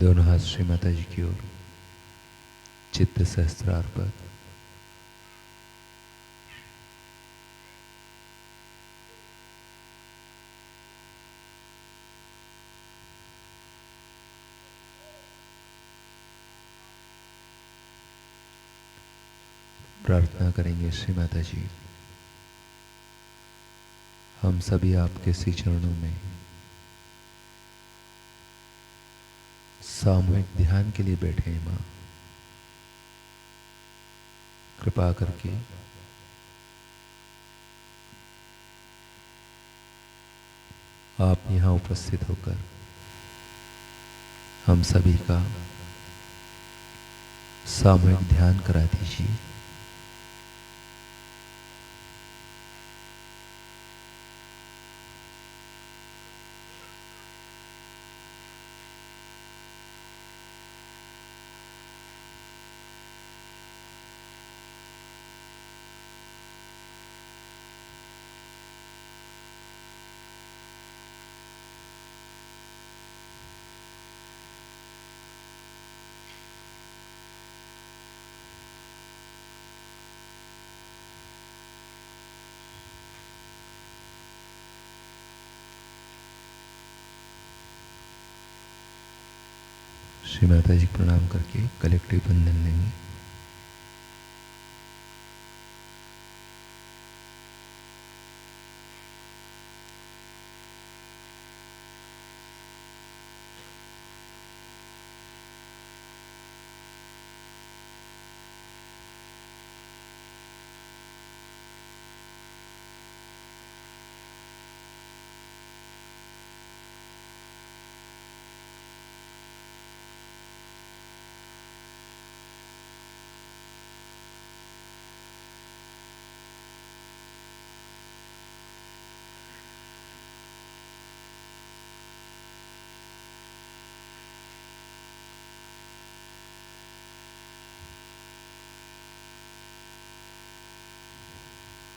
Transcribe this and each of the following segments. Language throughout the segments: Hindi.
दोनों हाथ श्री माता जी की ओर, चित्त सहस्त्रार पर। प्रार्थना करेंगे श्री माता जी, हम सभी आपके श्री चरणों में सामूहिक ध्यान के लिए बैठे हैं। माँ, कृपा करके आप यहाँ उपस्थित होकर हम सभी का सामूहिक ध्यान करा दीजिए। श्री माता जी प्रणाम करके कलेक्टिव बंधन लेंगे।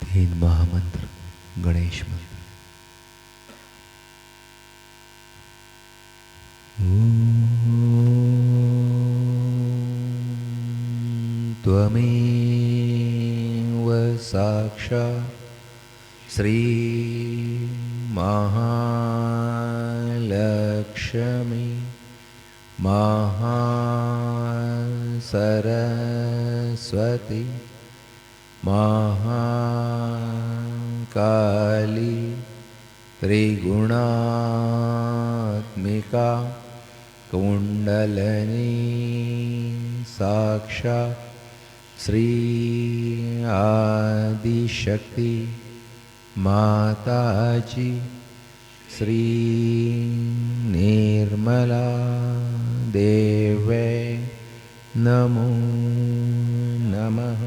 तीन महामंत्र गणेश मंत्र। त्वमेव साक्षात् श्री महालक्ष्मी महासरस्वती महाकाली त्रिगुणात्मिका कुंडलिनी साक्षात् श्री आदिशक्ति माताजी श्री निर्मला देवे नमो नमः।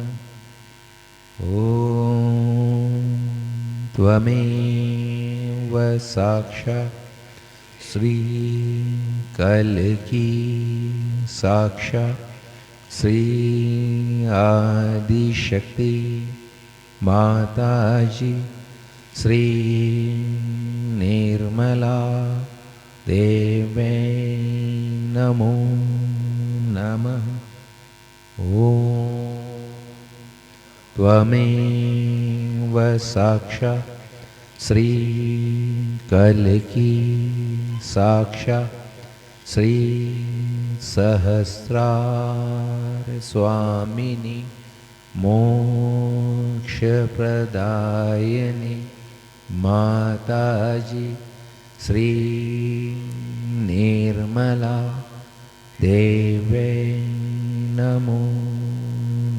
ओम त्वमेव साक्षात् श्री कल्की साक्षात् श्री आदिशक्ति माताजी श्री निर्मला देवे नमो नमः। ओम त्वमेव साक्षात् श्री कल्की साक्षात् श्री सहस्रार स्वामिनी मोक्षप्रदायिनी माताजी श्री निर्मला देवे नमो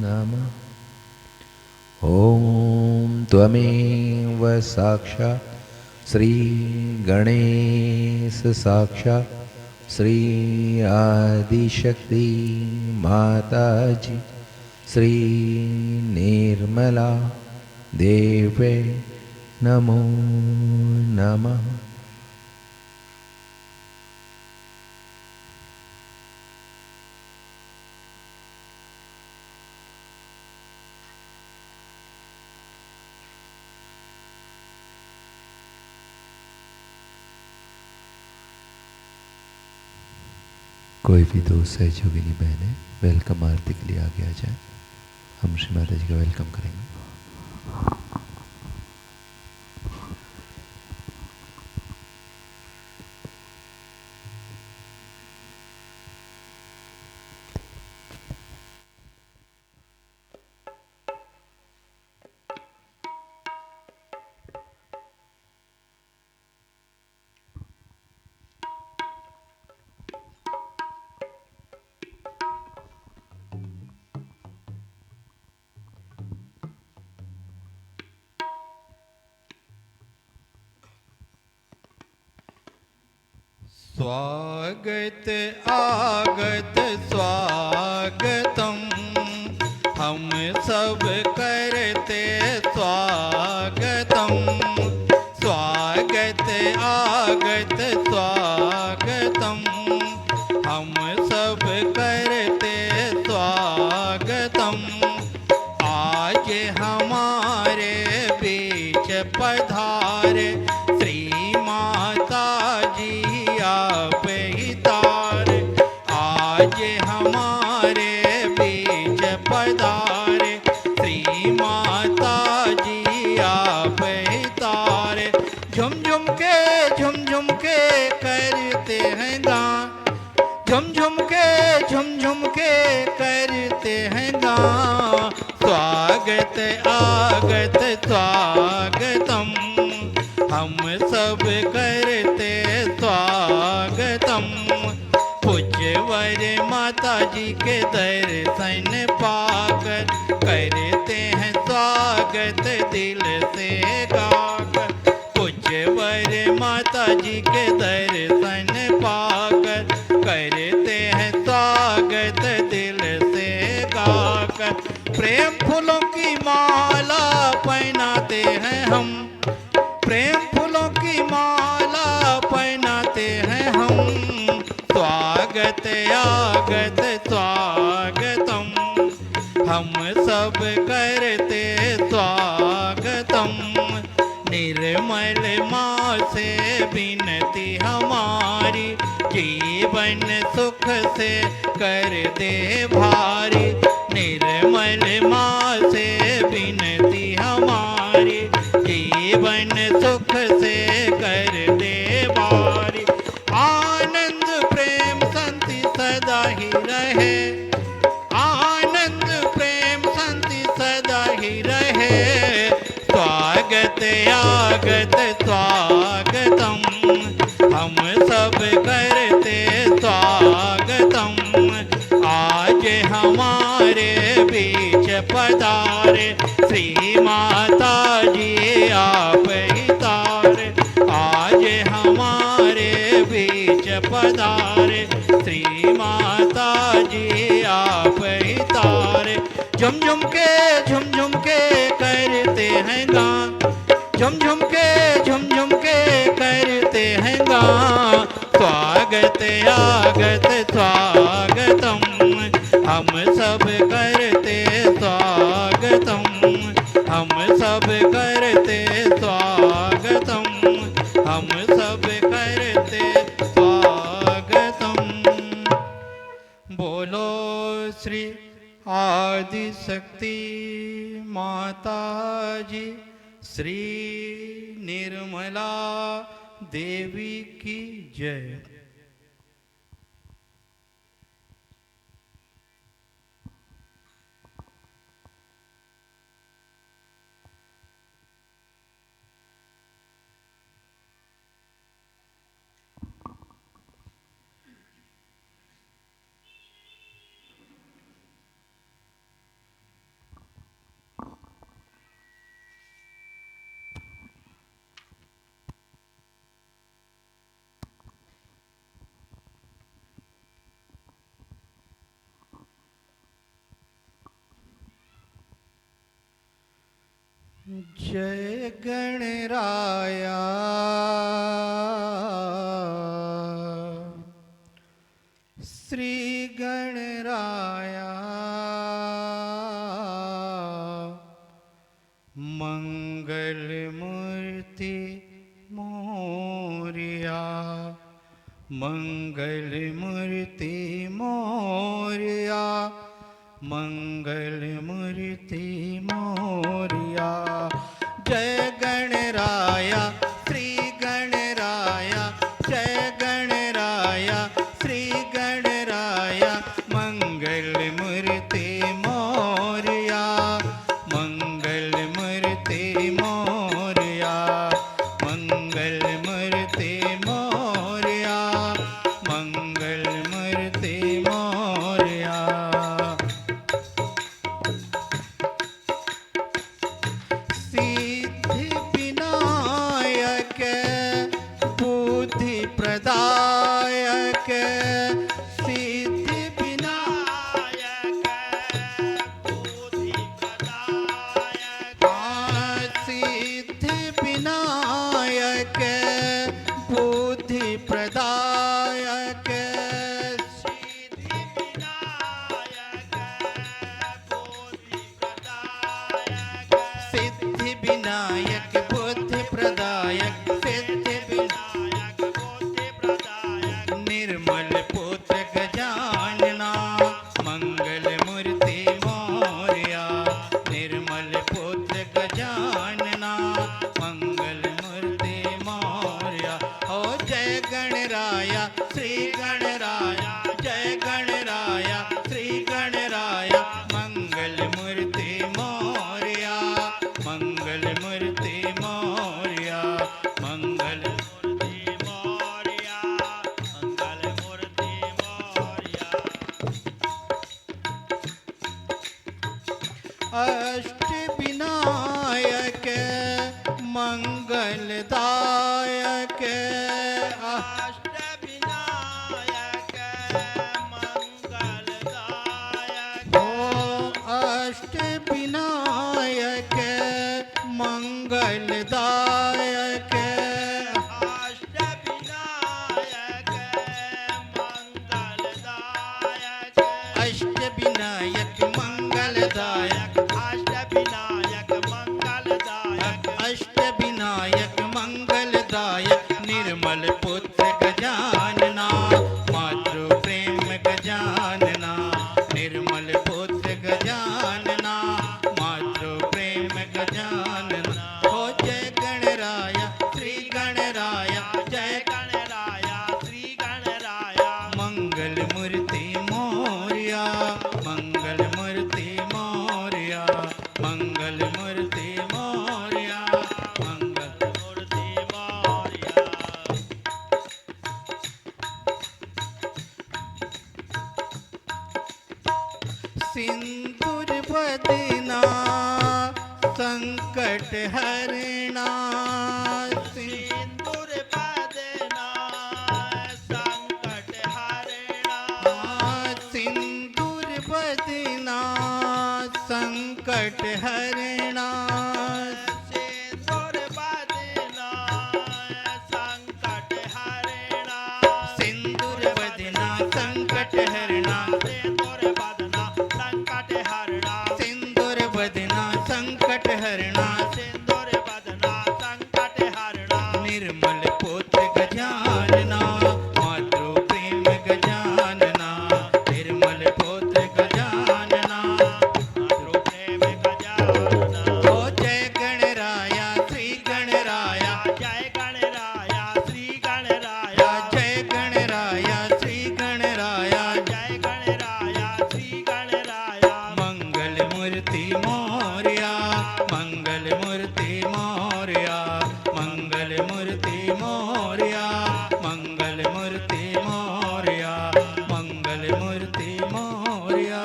नमः। ओम त्वमेव साक्षात् श्री गणेश साक्षात् श्री आदिशक्ति माताजी श्री निर्मला देवे नमो नमः। कोई भी दो सहयोगिनी बहनें वेलकम आरती के लिए आगे आ जाएं। हम श्री माता जी का वेलकम करेंगे। स्वागत आगत स्वागतम, हम सब करते स्वागतम। स्वागत आगत स्वागतम, हम सब करते स्वागतम। आज हमारे बीच पधारे श्री माता जी आप ही तार। आज हमारे बीच पधारे श्री माता जी आप ही तार। झुम झुम के करते हैं गान, झुम झुम के करते हैं गान। स्वागत आगत स्वागतम, हम सब करते स्वागतम। पूज्यवर माता जी के दर्शन पाकर करते हैं स्वागत दिल से गाकर। पूज्यवर माता जी के दर्शन पाकर करते हैं स्वागत दिल से गाकर। प्रेम फूलों की माला पहनाते हैं हम, प्रेम फूलों की माला पहनाते हैं हम। स्वागत आगत स्वागतम, हम सब करते स्वागतम। निर्मल माँ से विनती हमारी, जीवन सुख से कर दे भारी। निर्मल माँ से विनती हमारी, जीवन सुख से कर दे भारी। आनंद प्रेम शांति सदा ही रहे, आनंद प्रेम शांति सदा ही रहे। स्वागत आगत स्वागतम, हम सब करते स्वागतम। आज हमारे बीच पधारे श्री माता जी आप ही तार। आज हमारे बीच पधारे श्री माता जी आप ही तार। झुम झुम के करते हैं गान, झुम झुम के करते हैं गान। स्वागत आगत स्वागतम, हम सब करते स्वागतम। हम सब करते स्वागतम, हम सब करते स्वागतम। बोलो श्री आदि शक्ति माता जी, श्री निर्मला देवी की जय। जय गणराया, श्री गणराया। मंगल मूर्ति मोरिया, मंगल मूर्ति मंगल मूर्ति मोरिया। जय गणराया श्री गणराया, जय गणराया श्री गणराया, मंगल मूर्ति मोरिया, मंगल मूर्ति मोरिया, मंगल मूर्ति मोरिया, मंगल मूर्ति मोरिया। सिद्धि विनायक बुद्धि प्रदायक, सिद्धि विनायक बुद्धि प्रदायक, सिद्धि विनायक बुद्धि प्रदायक, सिद्धि विनायक बुद्धि प्रदायक, सिद्धि विनायक बुद्धि प्रदायक, सिद्धि विनायक बुद्धि प्रदायक, निर्मल पुत्र गजानना मंगल मूर्ति मोरिया, निर्मल पुत्र गजानना मंगल मूर्ति मोरिया। ओ जय गणराया श्री गणराया, जय गणराया श्री गणराया, मंगल मूर्ति मोरिया, मंगल मूर्ति मोरिया, मंगल मूर्ति मोरिया, मंगल मूर्ति मोरिया। अष्ट विनायक मंगलदायक, अष्ट विनायक मंगलदायक, ओ अष्ट विनायक मंगलदायक, अष्ट विनायक मंगलदायक, अष्ट विनायक मंगलदायक, अष्ट विनायक मंगलदायक, अष्ट विनायक मंगलदायक, निर्मल पुत्र गजानना मातृ प्रेम गजानना, निर्मल पुत्र गजानना मातृ प्रेम गजानना। हो जय गणराया श्री गणराया, जय गणराया श्री गणराया, मंगल मूर्ति मोरिया, मंगल मूर्ति मोरिया, मंगल मूर्ति मोरिया, मंगल मूर्ति मोरिया। सिंदूर बदना संकट हरना, सिंदूर बदना संकट हरना, सिंदूर बदना संकट हरना, सिंदूर बदना संकट हरना, सिंदूर बदना संकट हरना, सिंदूर बदना संकट हरना, सिंदूर बदना संकट हरना, सिंदूर बदना संकट हरना, निर्मल पुत्र गजानना मातृ प्रेम गजानना, निर्मल पुत्र गजानना मातृ प्रेम गजानना। ओ जय गणराया श्री गणराया, जय गणराया श्री गणराया, जय गणराया श्री गणराया, जय गणराया श्री गणराया, मंगल मूर्ति मोरिया, मंगल मूर्ति मोरिया, मंगल मूर्ति मोरिया, मंगल मूर्ति मोरिया, मंगल मूर्ति मोरिया,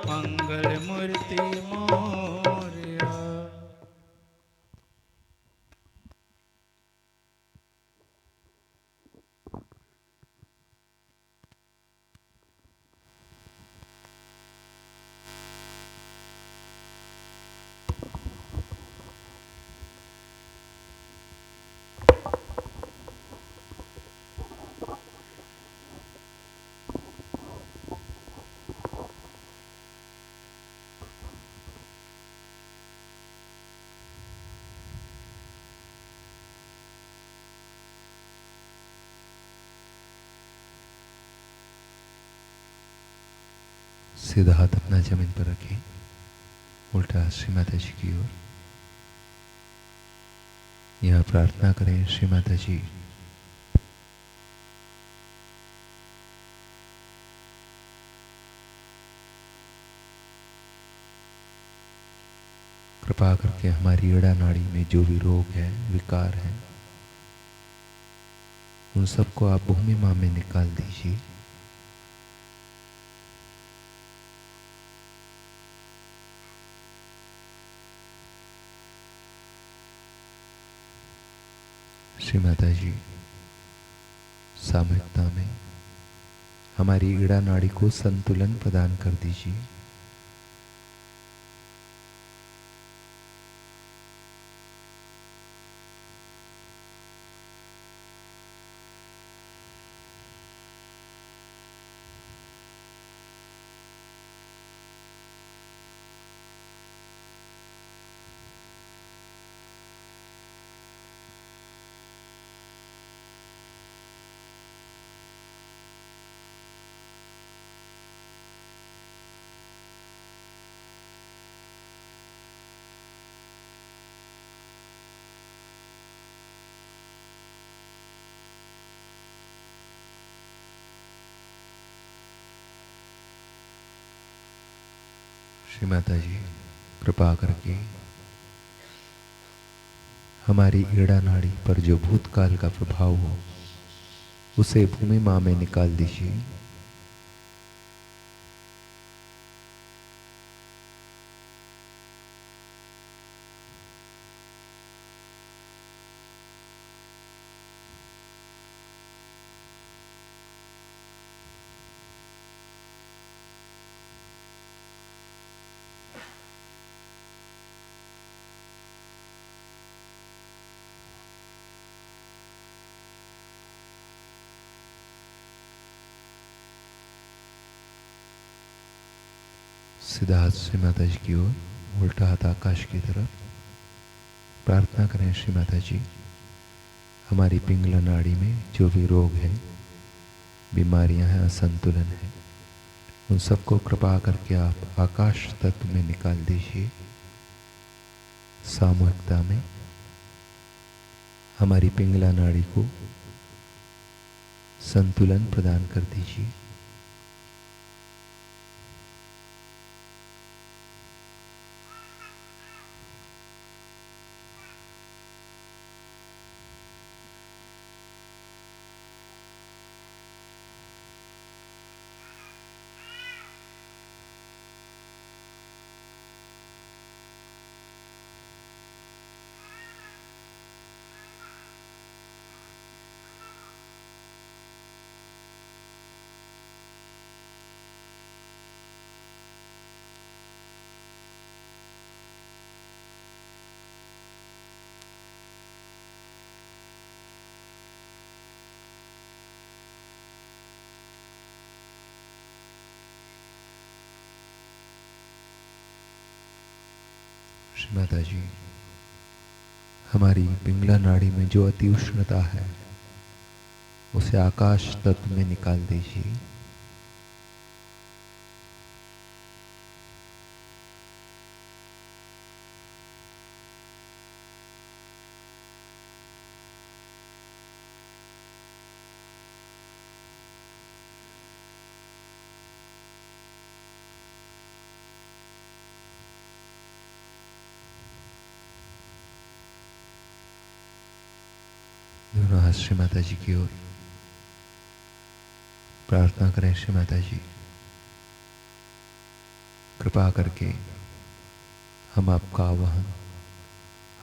मंगल मूर्ति मोरिया। सीधा हाथ अपना जमीन पर रखें, उल्टा श्री माता जी की ओर। यहाँ प्रार्थना करें, श्री माता जी कृपा करके हमारी एड़ा नाड़ी में जो भी रोग है, विकार है, उन सबको आप भूमि माँ में निकाल दीजिए। श्री माता जी सामूहिकता में हमारी एड़ा नाड़ी को संतुलन प्रदान कर दीजिए। श्री माता जी कृपा करके हमारी एड़ा नाड़ी पर जो भूतकाल का प्रभाव हो उसे भूमि माँ में निकाल दीजिए। सीधा हाथ श्री माता जी की ओर, उल्टा हाथ आकाश की तरफ। प्रार्थना करें, श्री माता जी हमारी पिंगला नाड़ी में जो भी रोग है, बीमारियां हैं, असंतुलन है, उन सबको कृपा करके आप आकाश तत्व में निकाल दीजिए। सामूहिकता में हमारी पिंगला नाड़ी को संतुलन प्रदान कर दीजिए। श्री माता जी हमारी पिंगला नाड़ी में जो अति उष्णता है उसे आकाश तत्व में निकाल दीजिए। दोनों हाथ श्री माता जी की ओर। प्रार्थना करें, श्री माता जी कृपा करके हम आपका आवाहन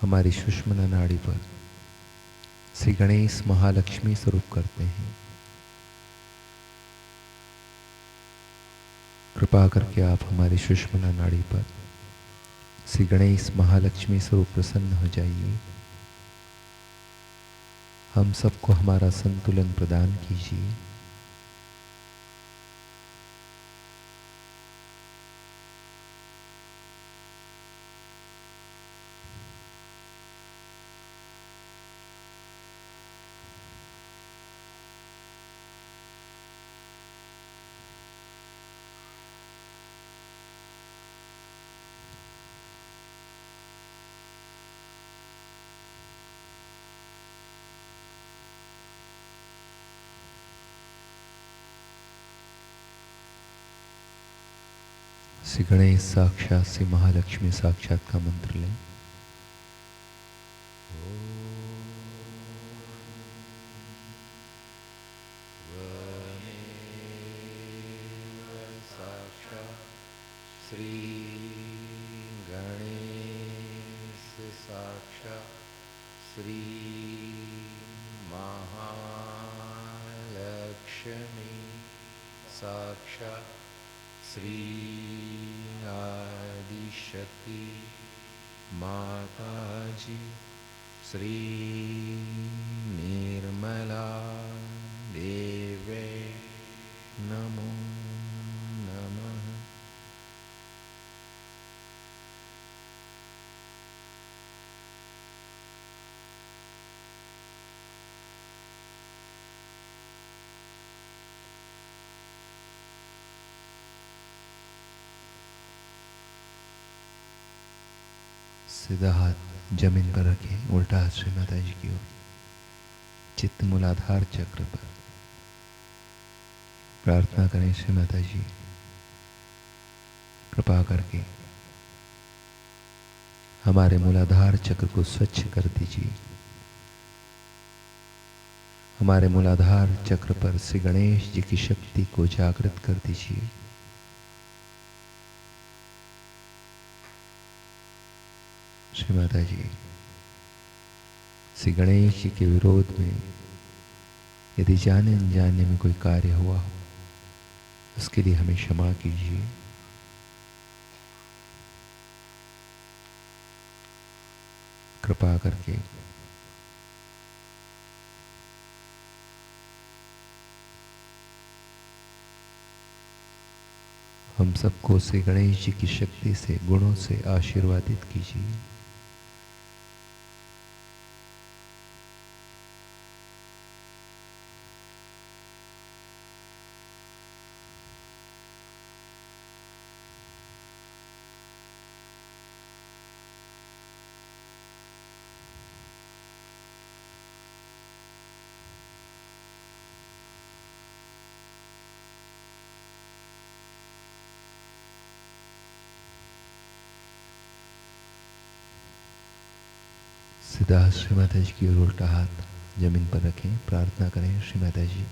हमारी सुषुम्ना नाड़ी पर श्री गणेश महालक्ष्मी स्वरूप करते हैं। कृपा करके आप हमारी सुषुम्ना नाड़ी पर श्री गणेश महालक्ष्मी स्वरूप प्रसन्न हो जाइए। हम सबको हमारा संतुलन प्रदान कीजिए। श्री गणेश साक्षात श्री महालक्ष्मी साक्षात का मंत्र लें। श्री गणेश साक्षात श्री महालक्ष्मी साक्षात श्री आदिशक्ति माताजी श्री निर्मला देवे नमो नमः। सीधा हाथ जमीन पर रखें, उल्टा हाथ श्री माता जी की ओर, चित्त मूलाधार चक्र पर। प्रार्थना करें, श्री माता जी कृपा करके हमारे मूलाधार चक्र को स्वच्छ कर दीजिए। हमारे मूलाधार चक्र पर श्री गणेश जी की शक्ति को जागृत कर दीजिए। श्री माता जी, श्री गणेश जी के विरोध में यदि जाने अनजाने में कोई कार्य हुआ हो, उसके लिए हमें क्षमा कीजिए। कृपा करके हम सबको श्री गणेश जी की शक्ति से, गुणों से आशीर्वादित कीजिए। सीधा श्री माता जी की ओर उल्टा हाथ जमीन पर रखें। प्रार्थना करें, श्री माता जी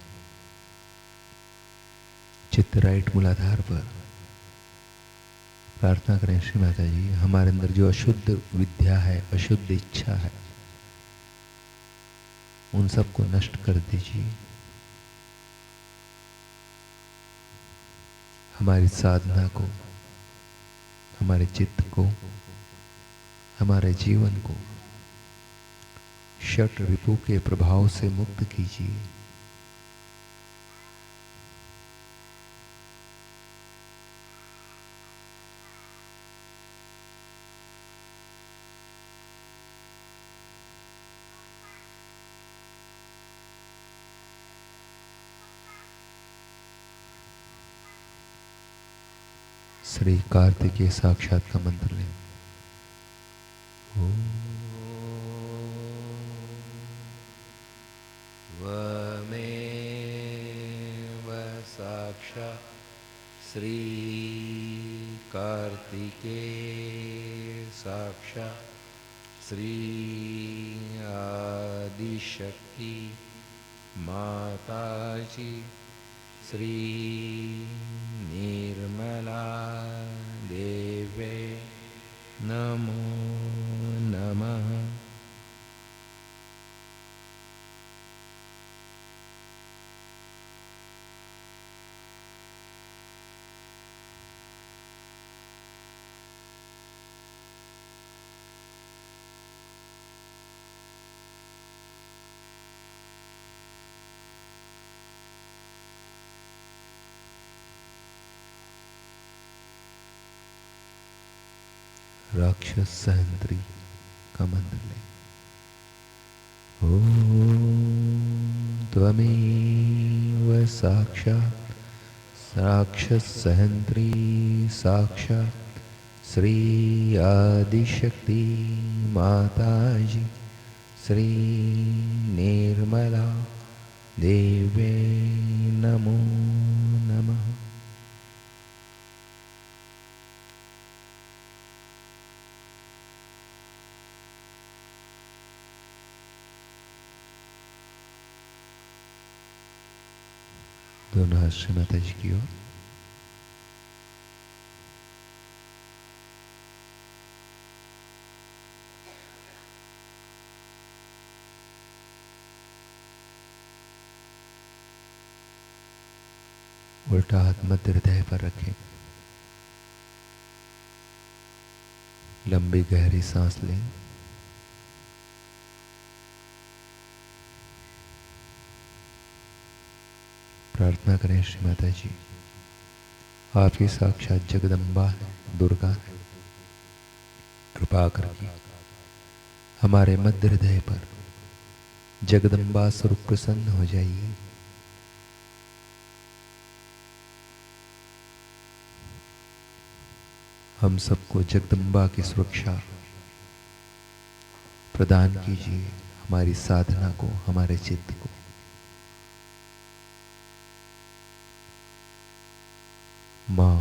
चित्त राइट मूलाधार पर। प्रार्थना करें, श्री माता जी हमारे अंदर जो अशुद्ध विद्या है, अशुद्ध इच्छा है, उन सबको नष्ट कर दीजिए। हमारी साधना को, हमारे चित्त को, हमारे जीवन को षट रिपु के प्रभाव से मुक्त कीजिए। श्री कार्तिकेय साक्षात का मंत्र लें। त्वमेव साक्षात् श्री कार्तिकेय साक्षात् श्री आदिशक्ति माताजी श्री निर्मला देवे नमो नमः। राक्षस सहंत्री का मंत्र लें। ओम त्वमेव साक्षात् राक्षस सहंत्री साक्षात् श्री आदिशक्ति माताजी श्री निर्मला देवे नमो नमः। दोनों हाथ श्री माता जी की ओर। उल्टा हाथ मध्य हृदय पर रखें। लंबी गहरी सांस लें। प्रार्थना करें, श्री माता जी आप ही साक्षात जगदम्बा है, दुर्गा है। कृपा करके हमारे मध्य हृदय पर जगदम्बा स्वरूप प्रसन्न हो जाइए। हम सबको जगदम्बा की सुरक्षा प्रदान कीजिए, हमारी साधना को, हमारे चित्त को। माँ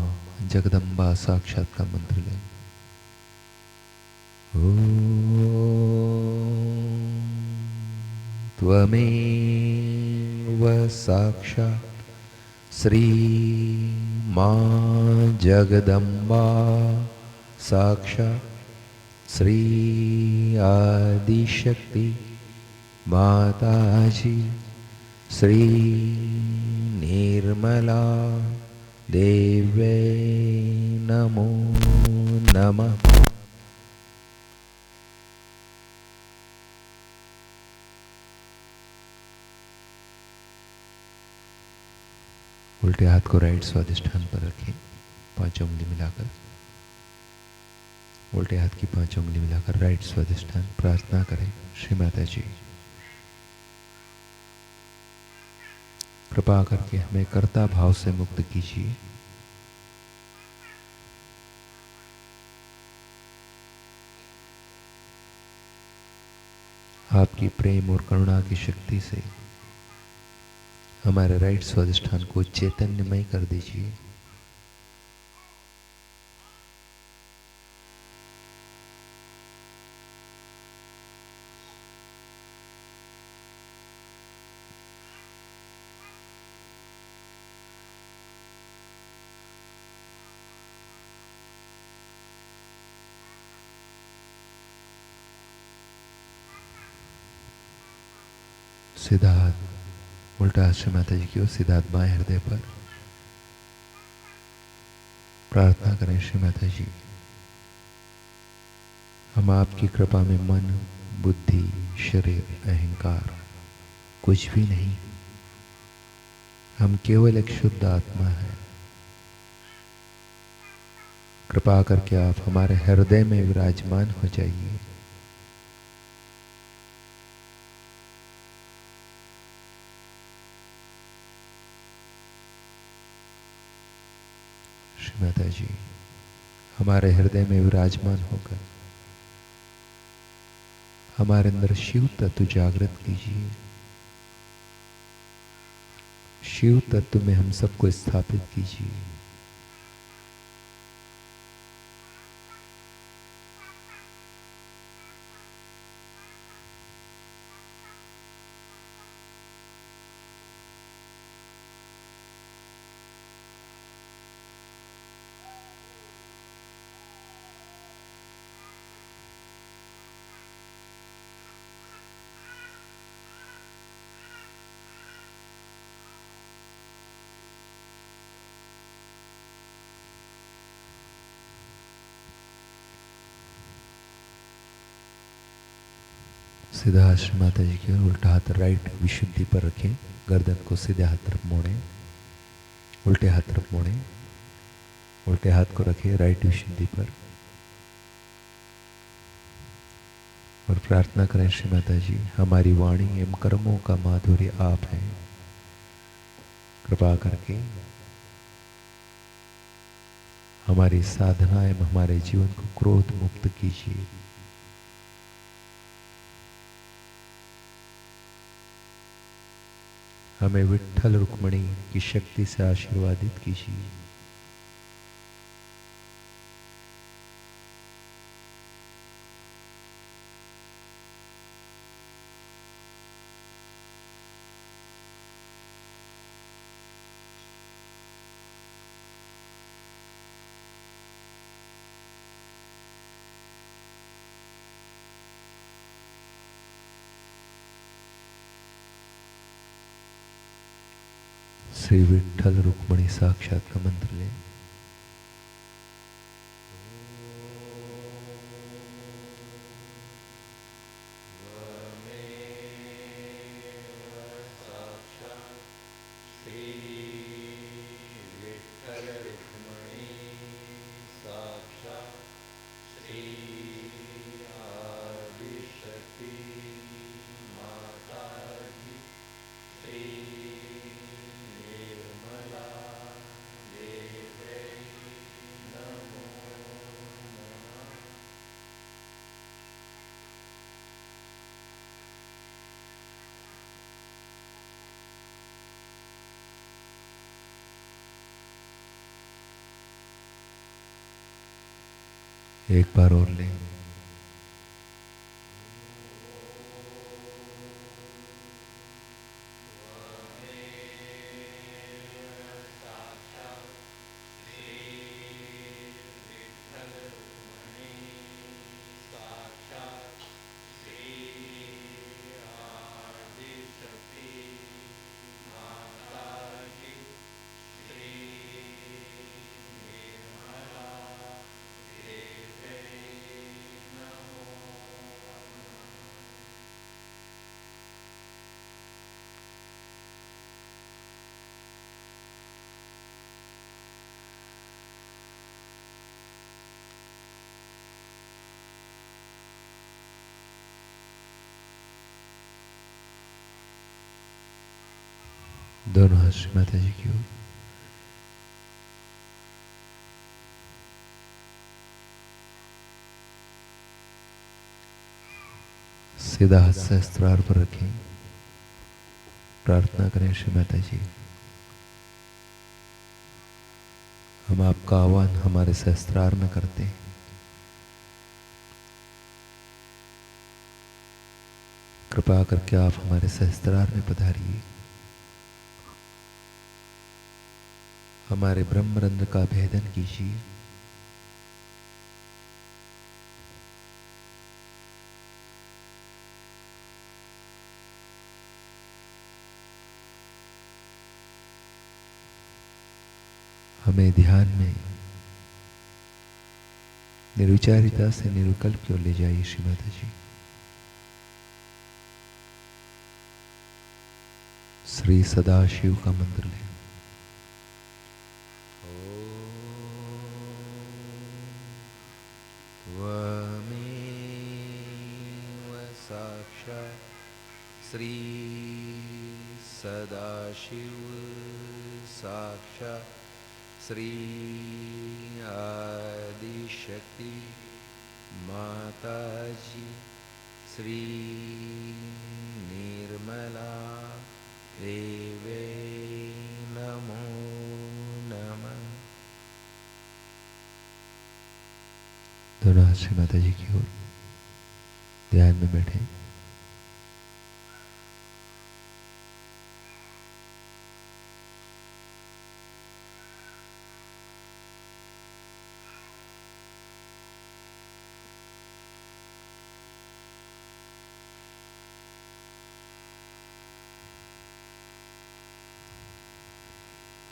जगदम्बा साक्षात का मंत्र लें। त्वमेव साक्षात् श्री माँ जगदम्बा साक्षात् श्री आदिशक्ति माताजी श्री निर्मला देवे नमो नमः। उल्टे हाथ को राइट स्वादिष्ठान पर रखें, 5 उंगली मिलाकर। उल्टे हाथ की 5 उंगली मिलाकर राइट स्वादिष्ठान। प्रार्थना करें, श्री माता जी कृपा करके हमें कर्ता भाव से मुक्त कीजिए। आपकी प्रेम और करुणा की शक्ति से हमारे राइट स्वादिष्ठान को चैतन्यमय कर दीजिए। सीधा हाथ उल्टा हाथ श्री माता जी की ओर, सीधा हाथ बाएं हृदय पर। प्रार्थना करें, श्री माता जी हम आपकी कृपा में मन, बुद्धि, शरीर, अहंकार कुछ भी नहीं, हम केवल एक शुद्ध आत्मा है। कृपा करके आप हमारे हृदय में विराजमान हो जाइए। श्री माता जी हमारे हृदय में विराजमान होकर हमारे अंदर शिव तत्व जागृत कीजिए। शिव तत्व में हम सबको स्थापित कीजिए। सीधा हाथ श्री माता जी की ओर, उल्टा हाथ राइट विशुद्धि पर रखें। गर्दन को सीधे हाथ तरफ मोड़ें, उल्टे हाथ तरफ मोड़ें। उल्टे हाथ को रखें राइट विशुद्धि पर और प्रार्थना करें, श्री माता जी हमारी वाणी एवं कर्मों का माधुर्य आप हैं। कृपा करके हमारी साधना एवं हमारे जीवन को क्रोध मुक्त कीजिए। हमें विट्ठल रुक्मणी की शक्ति से आशीर्वादित कीजिए। श्री विठ्ठल रुक्मणी साक्षात का मंत्र लें। एक बार और लें। दोनों हाथ श्री माता जी की ओर। सीधा हाथ सहस्त्रार पर रखें। प्रार्थना करें श्री माता जी, हम आपका आह्वान हमारे सहस्त्रार में करते हैं। कृपा करके आप हमारे सहस्त्रार में पधारिए। हमारे ब्रह्मरंध्र का भेदन कीजिए। हमें ध्यान में निर्विचारिता से निर्विकल्प की ओर ले जाइए श्री माता जी। श्री सदाशिव का मंत्र लें। साक्षात् श्री सदाशिव साक्षात् श्री आदिशक्ति माता जी श्री निर्मला देवे नमो नमः। दोनों हाथ श्री माता जी की ओर ध्यान में बैठे।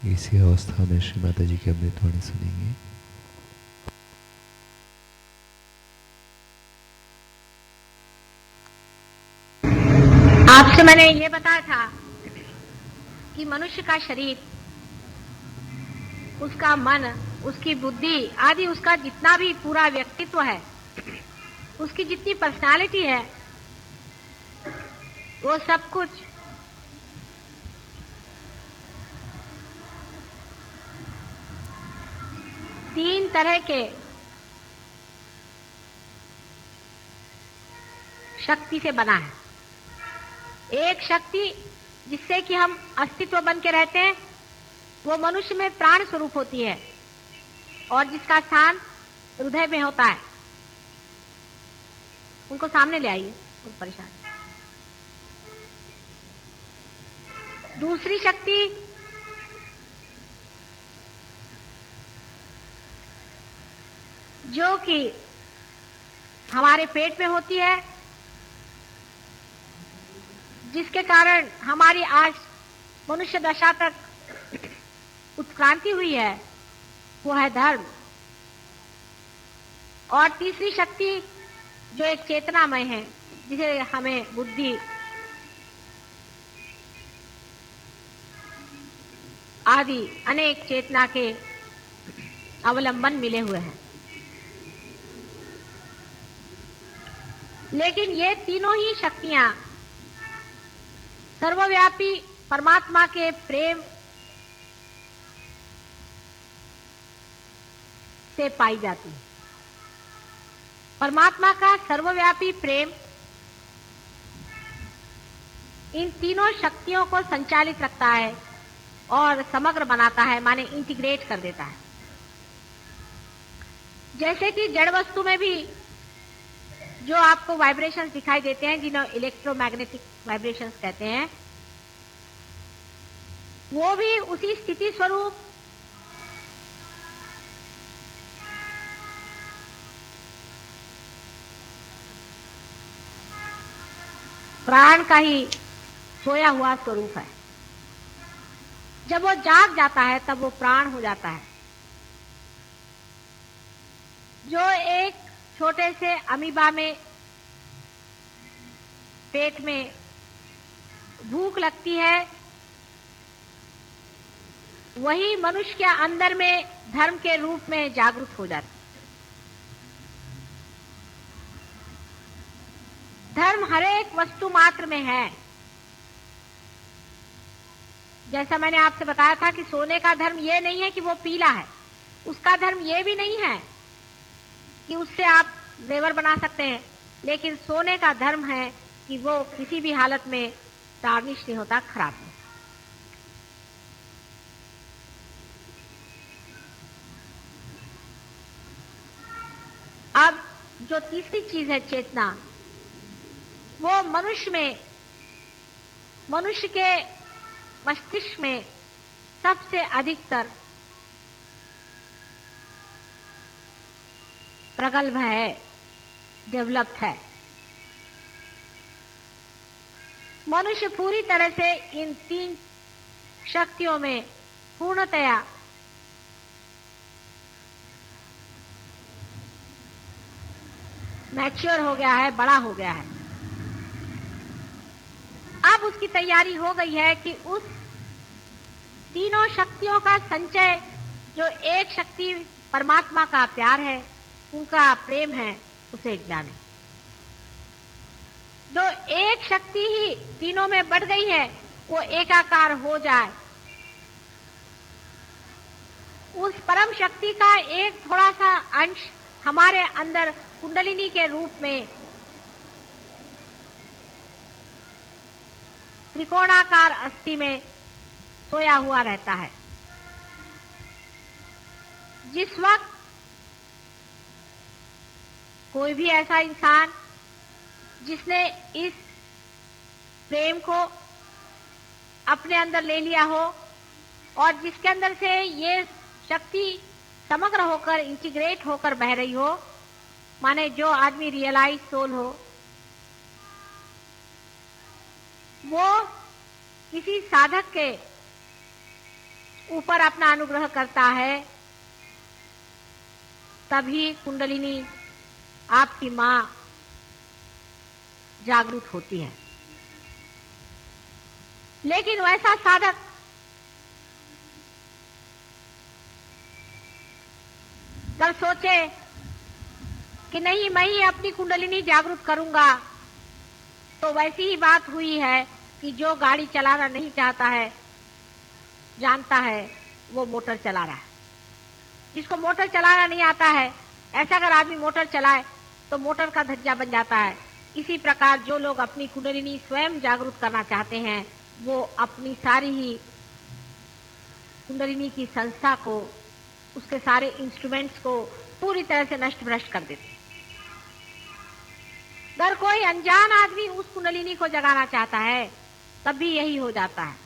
इसी अवस्था में श्री माता जी की अमृतवाणी सुनेंगे। आपसे मैंने ये बताया था कि मनुष्य का शरीर, उसका मन, उसकी बुद्धि आदि, उसका जितना भी पूरा व्यक्तित्व है, उसकी जितनी पर्सनालिटी है, वो सब कुछ तीन तरह के शक्ति से बना है। एक शक्ति जिससे कि हम अस्तित्व बन के रहते हैं, वो मनुष्य में प्राण स्वरूप होती है और जिसका स्थान हृदय में होता है। उनको सामने ले आइए, बहुत परेशान। दूसरी शक्ति जो कि हमारे पेट में होती है, जिसके कारण हमारी आज मनुष्य दशा तक उत्क्रांति हुई है वो है धर्म। और तीसरी शक्ति जो एक चेतनामय है, जिसे हमें बुद्धि आदि अनेक चेतना के अवलंबन मिले हुए हैं। लेकिन ये तीनों ही शक्तियां सर्वव्यापी परमात्मा के प्रेम से पाई जाती है। परमात्मा का सर्वव्यापी प्रेम इन तीनों शक्तियों को संचालित रखता है और समग्र बनाता है, माने इंटीग्रेट कर देता है। जैसे कि जड़ वस्तु में भी जो आपको वाइब्रेशंस दिखाई देते हैं, जिन्हें इलेक्ट्रोमैग्नेटिक वाइब्रेशंस कहते हैं, वो भी उसी स्थिति स्वरूप प्राण का ही सोया हुआ स्वरूप है। जब वो जाग जाता है तब वो प्राण हो जाता है। जो एक छोटे से अमीबा में पेट में भूख लगती है, वही मनुष्य के अंदर में धर्म के रूप में जागृत हो जाता है। धर्म हर एक वस्तु मात्र में है। जैसा मैंने आपसे बताया था कि सोने का धर्म ये नहीं है कि वो पीला है, उसका धर्म ये भी नहीं है कि उससे आप जेवर बना सकते हैं, लेकिन सोने का धर्म है कि वो किसी भी हालत में टार्निश नहीं होता, खराब नहीं। अब जो तीसरी चीज है चेतना, वो मनुष्य के मस्तिष्क में सबसे अधिकतर प्रगल्भ है, डेवलप्ड है। मनुष्य पूरी तरह से इन तीन शक्तियों में पूर्णतया मैच्योर हो गया है, बड़ा हो गया है। अब उसकी तैयारी हो गई है कि उस तीनों शक्तियों का संचय, जो एक शक्ति परमात्मा का प्यार है, उनका प्रेम है, उसे जाने। जो एक शक्ति ही तीनों में बढ़ गई है, वो एकाकार हो जाए। उस परम शक्ति का एक थोड़ा सा अंश हमारे अंदर कुंडलिनी के रूप में त्रिकोणाकार अस्थि में सोया हुआ रहता है। जिस वक्त कोई भी ऐसा इंसान जिसने इस प्रेम को अपने अंदर ले लिया हो और जिसके अंदर से ये शक्ति समग्र होकर, इंटीग्रेट होकर बह रही हो, माने जो आदमी रियलाइज सोल हो, वो किसी साधक के ऊपर अपना अनुग्रह करता है, तभी कुंडलिनी आपकी मां जागरूक होती है। लेकिन वैसा साधक अगर सोचे कि नहीं, मैं ही अपनी कुंडलिनी जागरूक करूंगा, तो वैसी ही बात हुई है कि जो गाड़ी चलाना नहीं चाहता है, जानता है वो मोटर चला रहा है। जिसको मोटर चलाना नहीं आता है, ऐसा अगर आदमी मोटर चलाए तो मोटर का धज्जा बन जाता है। इसी प्रकार जो लोग अपनी कुंडलिनी स्वयं जागरूक करना चाहते हैं, वो अपनी सारी ही कुंडलिनी की संस्था को, उसके सारे इंस्ट्रूमेंट्स को पूरी तरह से नष्ट भ्रष्ट कर देते हैं। अगर कोई अनजान आदमी उस कुंडलिनी को जगाना चाहता है, तब भी यही हो जाता है।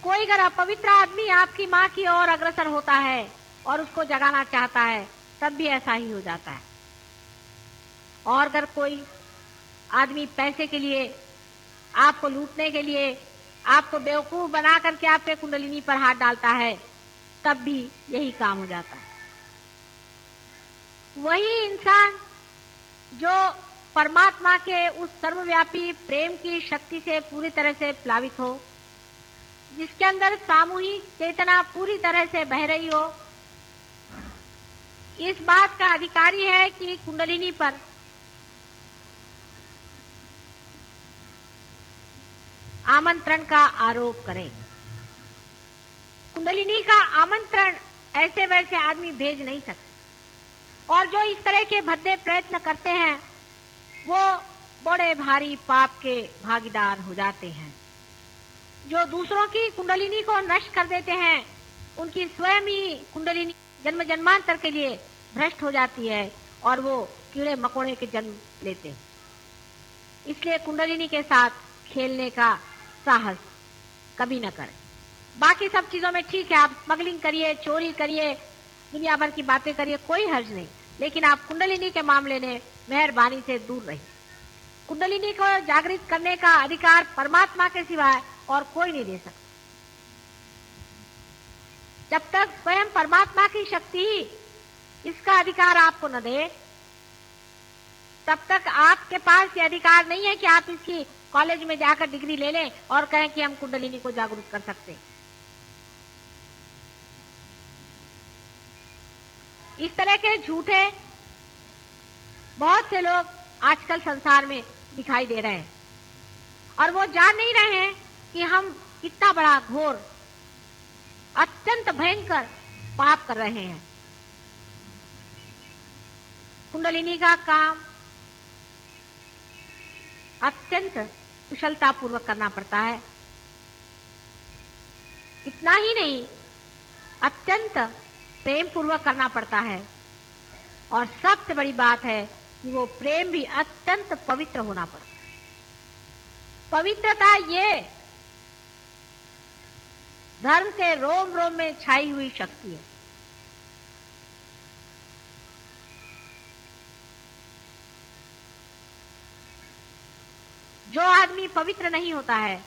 कोई अगर अपवित्र आदमी आपकी मां की ओर अग्रसर होता है और उसको जगाना चाहता है, तब भी ऐसा ही हो जाता है। और अगर कोई आदमी पैसे के लिए, आपको लूटने के लिए, आपको बेवकूफ बना करके आपके कुंडलिनी पर हाथ डालता है, तब भी यही काम हो जाता है। वही इंसान जो परमात्मा के उस सर्वव्यापी प्रेम की शक्ति से पूरी तरह से प्लावित हो, जिसके अंदर सामूहिक चेतना पूरी तरह से बह रही हो, इस बात का अधिकारी है कि कुंडलिनी पर आमंत्रण का आरोप करें। कुंडलिनी का आमंत्रण ऐसे वैसे आदमी भेज नहीं सकते, और जो इस तरह के भद्दे प्रयत्न करते हैं वो बड़े भारी पाप के भागीदार हो जाते हैं। जो दूसरों की कुंडलिनी को नष्ट कर देते हैं, उनकी स्वयं ही कुंडलिनी जन्म जन्मांतर के लिए भ्रष्ट हो जाती है और वो कीड़े मकोड़े के जन्म लेते हैं। इसलिए कुंडलिनी के साथ खेलने का साहस कभी न करें। बाकी सब चीजों में ठीक है, आप स्मगलिंग करिए, चोरी करिए, दुनिया भर की बातें करिए, कोई हर्ज नहीं, लेकिन आप कुंडलिनी के मामले में मेहरबानी से दूर रहिए। कुंडलिनी को जागृत करने का अधिकार परमात्मा के सिवाय और कोई नहीं दे सकता। जब तक स्वयं परमात्मा की शक्ति ही इसका अधिकार आपको न दे, तब तक आपके पास ये अधिकार नहीं है कि आप इसकी कॉलेज में जाकर डिग्री ले लें और कहें कि हम कुंडलिनी को जागरूक कर सकते हैं। इस तरह के झूठे बहुत से लोग आजकल संसार में दिखाई दे रहे हैं, और वो जान नहीं रहे हैं कि हम कितना बड़ा घोर अत्यंत भयंकर पाप कर रहे हैं। कुंडलिनी का काम अत्यंत कुशलता पूर्वक करना पड़ता है। इतना ही नहीं, अत्यंत प्रेम पूर्वक करना पड़ता है, और सबसे बड़ी बात है कि वो प्रेम भी अत्यंत पवित्र होना पड़ता है। पवित्रता ये धर्म के रोम रोम में छाई हुई शक्ति है। जो आदमी पवित्र नहीं होता है,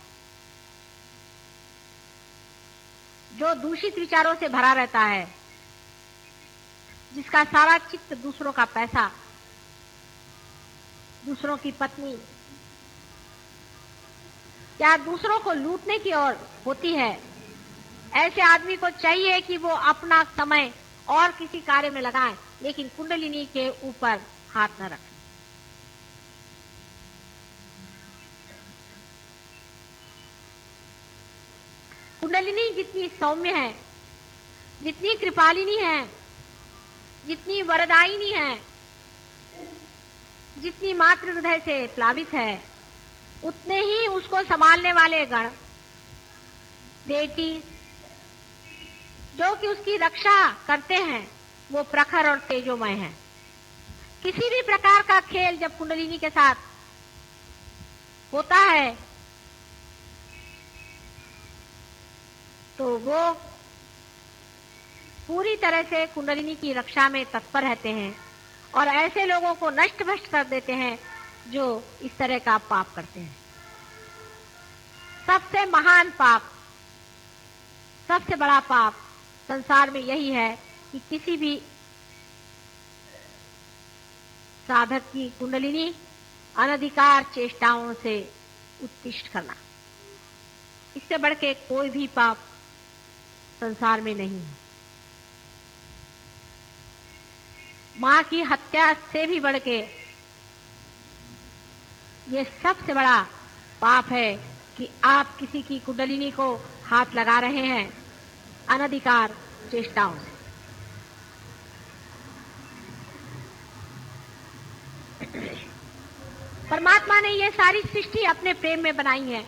जो दूषित विचारों से भरा रहता है, जिसका सारा चित्त दूसरों का पैसा, दूसरों की पत्नी या दूसरों को लूटने की ओर होती है, ऐसे आदमी को चाहिए कि वो अपना समय और किसी कार्य में लगाए, लेकिन कुंडलिनी के ऊपर हाथ न रखें। कुंडलिनी जितनी सौम्य है, जितनी कृपालिनी है, जितनी वरदायिनी है, जितनी मातृ हृदय से प्लावित है, उतने ही उसको संभालने वाले गण बेटी जो कि उसकी रक्षा करते हैं वो प्रखर और तेजोमय हैं। किसी भी प्रकार का खेल जब कुंडलिनी के साथ होता है तो वो पूरी तरह से कुंडलिनी की रक्षा में तत्पर रहते हैं और ऐसे लोगों को नष्ट भ्रष्ट कर देते हैं जो इस तरह का पाप करते हैं। सबसे महान पाप, सबसे बड़ा पाप संसार में यही है कि किसी भी साधक की कुंडलिनी अनधिकार चेष्टाओं से उत्कृष्ट करना। इससे बढ़ के कोई भी पाप संसार में नहीं है। मां की हत्या से भी बढ़ के ये सबसे बड़ा पाप है कि आप किसी की कुंडलिनी को हाथ लगा रहे हैं अनधिकार चेष्टाओं से। परमात्मा ने ये सारी सृष्टि अपने प्रेम में बनाई है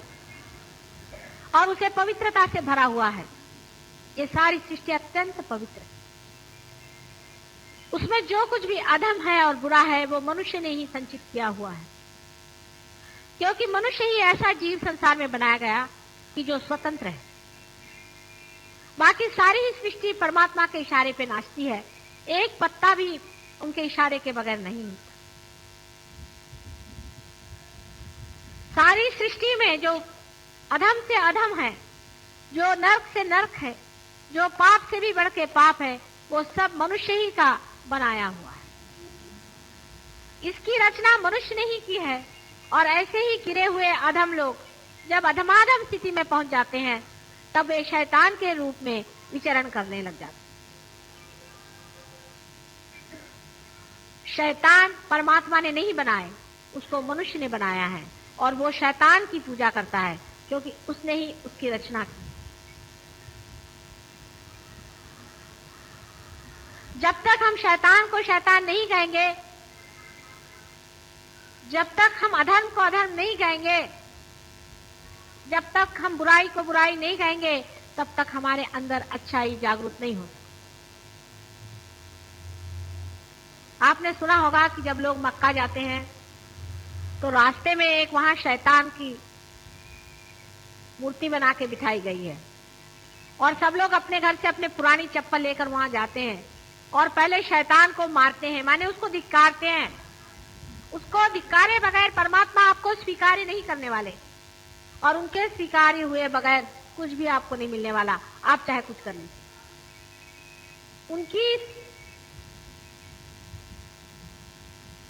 और उसे पवित्रता से भरा हुआ है। ये सारी सृष्टि अत्यंत पवित्र है। उसमें जो कुछ भी अधम है और बुरा है वो मनुष्य ने ही संचित किया हुआ है, क्योंकि मनुष्य ही ऐसा जीव संसार में बनाया गया कि जो स्वतंत्र है। बाकी सारी ही सृष्टि परमात्मा के इशारे पे नाचती है, एक पत्ता भी उनके इशारे के बगैर नहीं होता। सारी सृष्टि में जो अधम से अधम है, जो नर्क से नर्क है, जो पाप से भी बढ़ के पाप है, वो सब मनुष्य ही का बनाया हुआ है। इसकी रचना मनुष्य ने ही की है। और ऐसे ही गिरे हुए अधम लोग जब अधमाधम स्थिति में पहुंच जाते हैं, तब वे शैतान के रूप में विचरण करने लग जाते हैं। शैतान परमात्मा ने नहीं बनाए, उसको मनुष्य ने बनाया है, और वो शैतान की पूजा करता है क्योंकि उसने ही उसकी रचना की। जब तक हम शैतान को शैतान नहीं कहेंगे, जब तक हम अधर्म को अधर्म नहीं कहेंगे, जब तक हम बुराई को बुराई नहीं कहेंगे, तब तक हमारे अंदर अच्छाई जागृत नहीं होती। आपने सुना होगा कि जब लोग मक्का जाते हैं तो रास्ते में एक वहां शैतान की मूर्ति बना के बिठाई गई है, और सब लोग अपने घर से अपने पुरानी चप्पल लेकर वहां जाते हैं और पहले शैतान को मारते हैं, माने उसको धिक्कारते हैं। उसको धिक्कारे बगैर परमात्मा आपको स्वीकार नहीं करने वाले, और उनके स्वीकार हुए बगैर कुछ भी आपको नहीं मिलने वाला, आप चाहे कुछ कर लीजिए। उनकी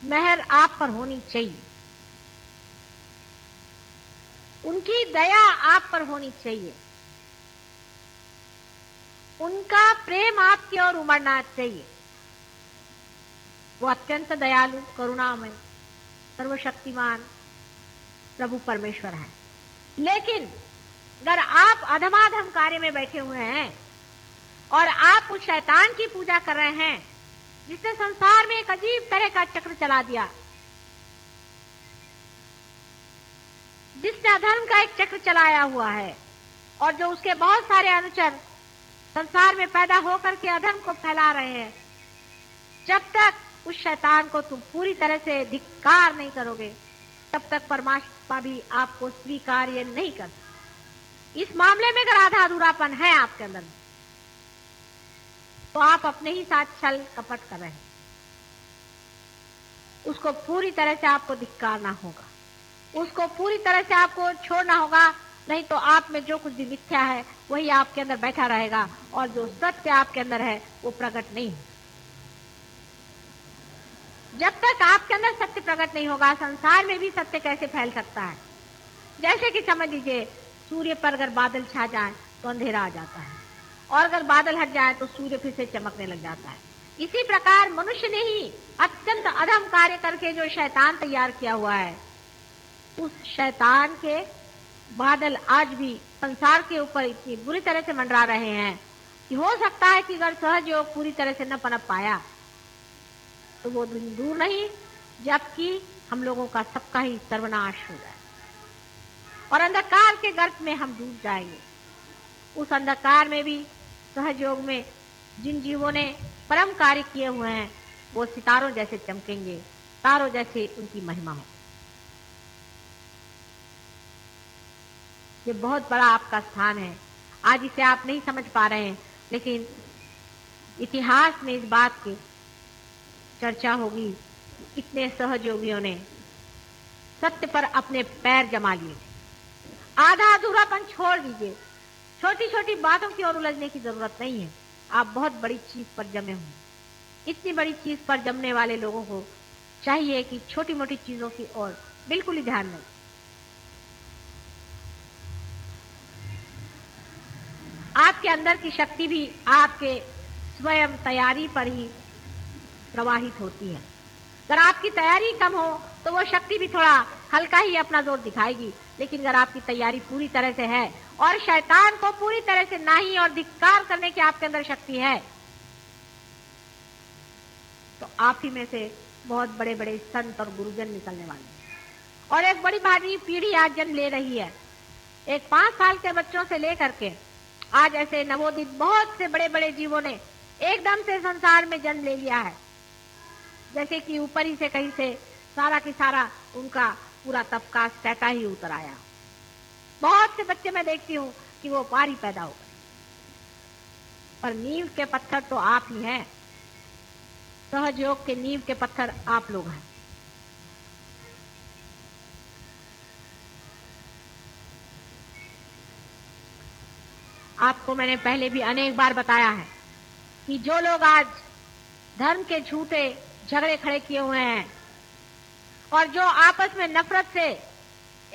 मेहर आप पर होनी चाहिए, उनकी दया आप पर होनी चाहिए, उनका प्रेम आपकी ओर उमड़ना चाहिए। वो अत्यंत दयालु, करुणामय, सर्वशक्तिमान प्रभु परमेश्वर है। लेकिन अगर आप अधमाधम कार्य में बैठे हुए हैं और आप उस शैतान की पूजा कर रहे हैं जिसने संसार में एक अजीब तरह का चक्र चला दिया, जिसने अधर्म का एक चक्र चलाया हुआ है, और जो उसके बहुत सारे अनुचर संसार में पैदा होकर के अधर्म को फैला रहे हैं, जब तक उस शैतान को तुम पूरी तरह से धिक्कार नहीं करोगे, तब तक परमात्मा भी आपको स्वीकार्य नहीं कर। इस मामले में अगर आधा अधूरापन है आपके अंदर, तो आप अपने ही साथ छल कपट कर रहे हैं। उसको पूरी तरह से आपको धिक्कारना होगा, उसको पूरी तरह से आपको छोड़ना होगा, नहीं तो आप में जो कुछ भी मिथ्या है वही आपके अंदर बैठा रहेगा, और जो सत्य आपके अंदर है वो प्रकट नहीं होगा। जब तक आपके अंदर सत्य प्रकट नहीं होगा, संसार में भी सत्य कैसे फैल सकता है? जैसे कि समझ लीजिए, सूर्य पर अगर बादल छा जाए तो अंधेरा आ जाता है, और अगर बादल हट जाए तो सूर्य फिर से चमकने लग जाता है। इसी प्रकार मनुष्य ने ही अत्यंत अधम कार्य करके जो शैतान तैयार किया हुआ है, उस शैतान के बादल आज भी संसार के ऊपर इतनी बुरी तरह से मंडरा रहे हैं कि हो सकता है कि अगर सहज योग पूरी तरह से न पनप पाया तो वो दिन दूर नहीं जबकि हम लोगों का सबका ही सर्वनाश हो जाए और अंधकार के गर्त में हम डूब जाएंगे। उस अंधकार में भी सहयोग में जिन जीवों ने परम कार्य किए हुए हैं, वो सितारों जैसे चमकेंगे, तारों जैसे उनकी महिमा हो। ये बहुत बड़ा आपका स्थान है। आज इसे आप नहीं समझ पा रहे हैं, लेकिन इतिहास में इस बात की चर्चा होगी। इतने सहयोगियों ने सत्य पर अपने पैर जमा लिए। आधा अधूरापन छोड़ दीजिए, छोटी छोटी बातों की ओर उलझने की जरूरत नहीं है। आप बहुत बड़ी चीज पर जमे हुए। इतनी बड़ी चीज पर जमने वाले लोगों को चाहिए कि छोटी मोटी चीजों की ओर बिल्कुल ही ध्यान नहीं। आपके अंदर की शक्ति भी आपके स्वयं तैयारी पर ही प्रवाहित होती है। अगर आपकी तैयारी कम हो तो वो शक्ति भी थोड़ा हल्का ही अपना जोर दिखाएगी, लेकिन अगर आपकी तैयारी पूरी तरह से है और शैतान को पूरी तरह से नाही और धिक्कार करने की आपके अंदर शक्ति है, तो आप ही में से बहुत बड़े बड़े संत और गुरुजन निकलने वाले हैं। और एक बड़ी भारी पीढ़ी आज जन्म ले रही है। एक 5 साल के बच्चों से लेकर के आज ऐसे नवोदित बहुत से बड़े बड़े जीवों ने एकदम से संसार में जन्म ले लिया है, जैसे कि ऊपर ही से कहीं से सारा की सारा उनका पूरा तबका सहता ही उतर आया। बहुत से बच्चे मैं देखती हूँ कि वो पार ही पैदा हो गए, पर नींव के पत्थर तो आप ही हैं। सहयोग के नींव के पत्थर आप लोग हैं। आपको मैंने पहले भी अनेक बार बताया है कि जो लोग आज धर्म के झूठे झगड़े खड़े किए हुए हैं और जो आपस में नफरत से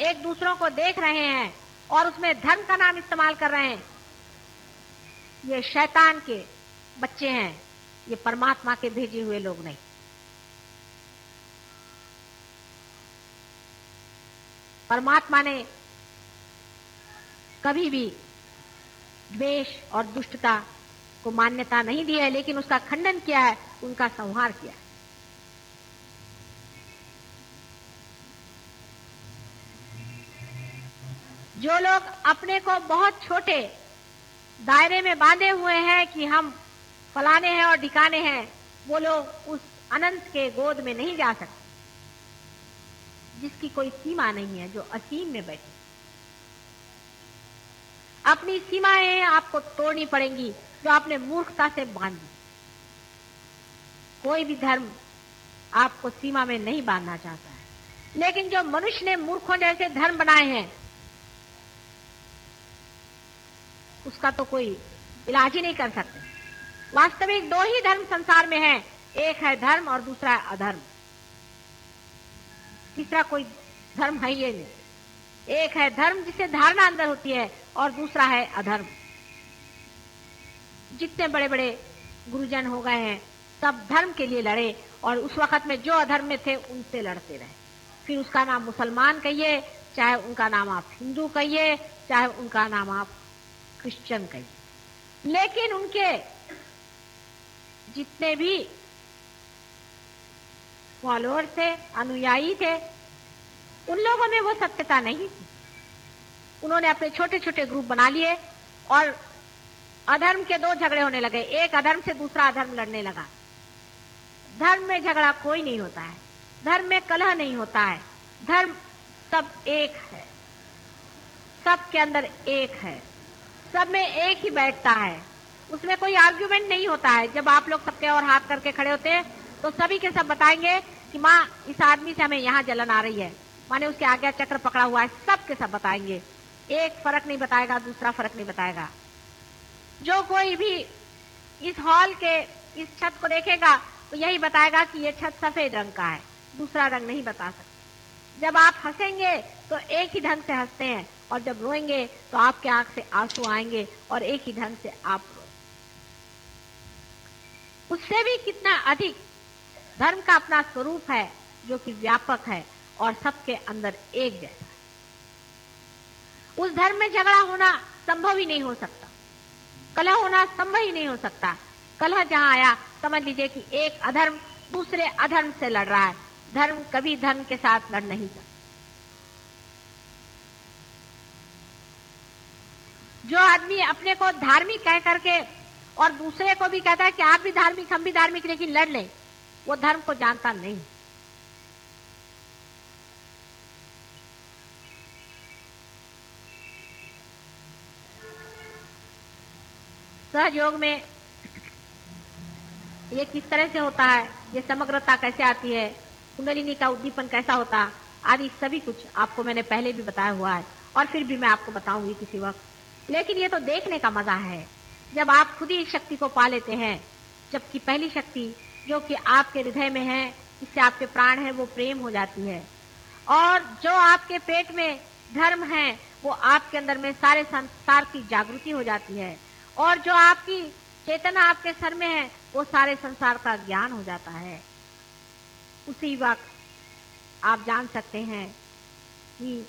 एक दूसरों को देख रहे हैं और उसमें धर्म का नाम इस्तेमाल कर रहे हैं, ये शैतान के बच्चे हैं, ये परमात्मा के भेजे हुए लोग नहीं। परमात्मा ने कभी भी द्वेष और दुष्टता को मान्यता नहीं दी है, लेकिन उसका खंडन किया है, उनका संहार किया है। जो लोग अपने को बहुत छोटे दायरे में बांधे हुए हैं कि हम फलाने हैं और ढिकाने हैं, वो लोग उस अनंत के गोद में नहीं जा सकते जिसकी कोई सीमा नहीं है, जो असीम में बैठे। अपनी सीमाएं आपको तोड़नी पड़ेंगी जो आपने मूर्खता से बांधी। कोई भी धर्म आपको सीमा में नहीं बांधना चाहता है, लेकिन जो मनुष्य ने मूर्खों जैसे धर्म बनाए हैं उसका तो कोई इलाज ही नहीं कर सकते। वास्तविक दो ही धर्म संसार में है, एक है धर्म और दूसरा है अधर्म। तीसरा कोई धर्म है ये नहीं। एक है धर्म जिसे धारणा अंदर होती है और दूसरा है अधर्म। जितने बड़े बड़े गुरुजन हो गए हैं सब धर्म के लिए लड़े और उस वक्त में जो अधर्म में थे उनसे लड़ते रहे। फिर उसका नाम मुसलमान कहिए, चाहे उनका नाम आप हिंदू कहिए, चाहे उनका नाम आप क्रिश्चियन कहिए, लेकिन उनके जितने भी फॉलोअर थे, अनुयायी थे, उन लोगों में वो सत्यता नहीं थी। उन्होंने अपने छोटे छोटे ग्रुप बना लिए और अधर्म के दो झगड़े होने लगे। एक अधर्म से दूसरा अधर्म लड़ने लगा। धर्म में झगड़ा कोई नहीं होता है, धर्म में कलह नहीं होता है। धर्म सब एक है, सबके अंदर एक है, सब में एक ही बैठता है। उसमें कोई आर्ग्यूमेंट नहीं होता है। जब आप लोग सबके और हाथ करके खड़े होते हैं तो सभी के सब बताएंगे कि माँ इस आदमी से हमें यहाँ जलन आ रही है, माने उसके आज्ञा चक्र पकड़ा हुआ है, सब के सब बताएंगे। एक फर्क नहीं बताएगा, दूसरा फर्क नहीं बताएगा। जो कोई भी इस हॉल के इस छत को देखेगा तो यही बताएगा कि ये छत सफेद रंग का है, दूसरा रंग नहीं बता सकता। जब आप हंसेंगे तो एक ही ढंग से हंसते हैं और जब रोएंगे तो आपके आंख से आंसू आएंगे और एक ही ढंग से आप रोएंगे। उससे भी कितना अधिक धर्म का अपना स्वरूप है जो कि व्यापक है और सबके अंदर एक जैसा। उस धर्म में झगड़ा होना संभव ही नहीं हो सकता, कलह होना संभव ही नहीं हो सकता। कलह जहां आया समझ लीजिए कि एक अधर्म दूसरे अधर्म से लड़ रहा है। धर्म कभी धर्म के साथ लड़ नहीं सकता। जो आदमी अपने को धार्मिक कह करके और दूसरे को भी कहता है कि आप भी धार्मिक हम भी धार्मिक लेकिन लड़ लें, वो धर्म को जानता नहीं। सहयोग में ये किस तरह से होता है, ये समग्रता कैसे आती है, कुंडलिनी का उद्दीपन कैसा होता, आदि सभी कुछ आपको मैंने पहले भी बताया हुआ है और फिर भी मैं आपको बताऊंगी किसी वक्त। लेकिन ये तो देखने का मजा है जब आप खुद ही इस शक्ति को पा लेते हैं। जबकि पहली शक्ति जो कि आपके हृदय में है, इससे आपके प्राण है, वो प्रेम हो जाती है। और जो आपके पेट में धर्म है वो आपके अंदर में सारे संसार की जागृति हो जाती है। और जो आपकी चेतना आपके सर में है वो सारे संसार का ज्ञान हो जाता है। उसी वक्त आप जान सकते हैं कि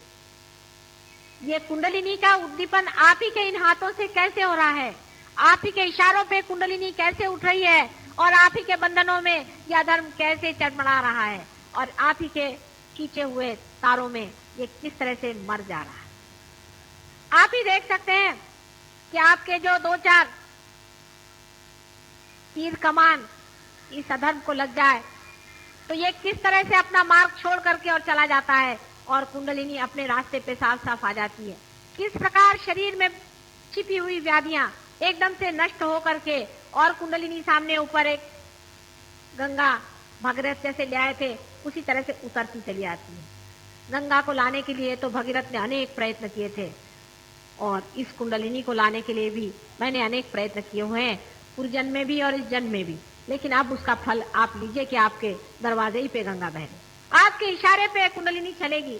ये कुंडलिनी का उद्दीपन आप ही के इन हाथों से कैसे हो रहा है, आप ही के इशारों पे कुंडलिनी कैसे उठ रही है और आप ही के बंधनों में यह धर्म कैसे चढ़मड़ा रहा है और आप ही के खींचे हुए तारों में ये किस तरह से मर जा रहा है। आप ही देख सकते हैं कि आपके जो दो चार तीर कमान इस अधर्म को लग जाए तो ये किस तरह से अपना मार्ग छोड़ करके और चला जाता है और कुंडलिनी अपने रास्ते पे साफ साफ आ जाती है। किस प्रकार शरीर में छिपी हुई व्याधियां एकदम से नष्ट हो करके और कुंडलिनी सामने ऊपर एक गंगा भगीरथ जैसे ले आए थे उसी तरह से उतरती चली आती है। गंगा को लाने के लिए तो भगीरथ ने अनेक प्रयत्न किए थे और इस कुंडलिनी को लाने के लिए भी मैंने अनेक प्रयत्न किए हुए हैं, पूर्व जन्म में भी और इस जन्म में भी। लेकिन अब उसका फल आप लीजिए कि आपके दरवाजे ही पे गंगा बह रही, आपके इशारे पे कुंडलिनी चलेगी।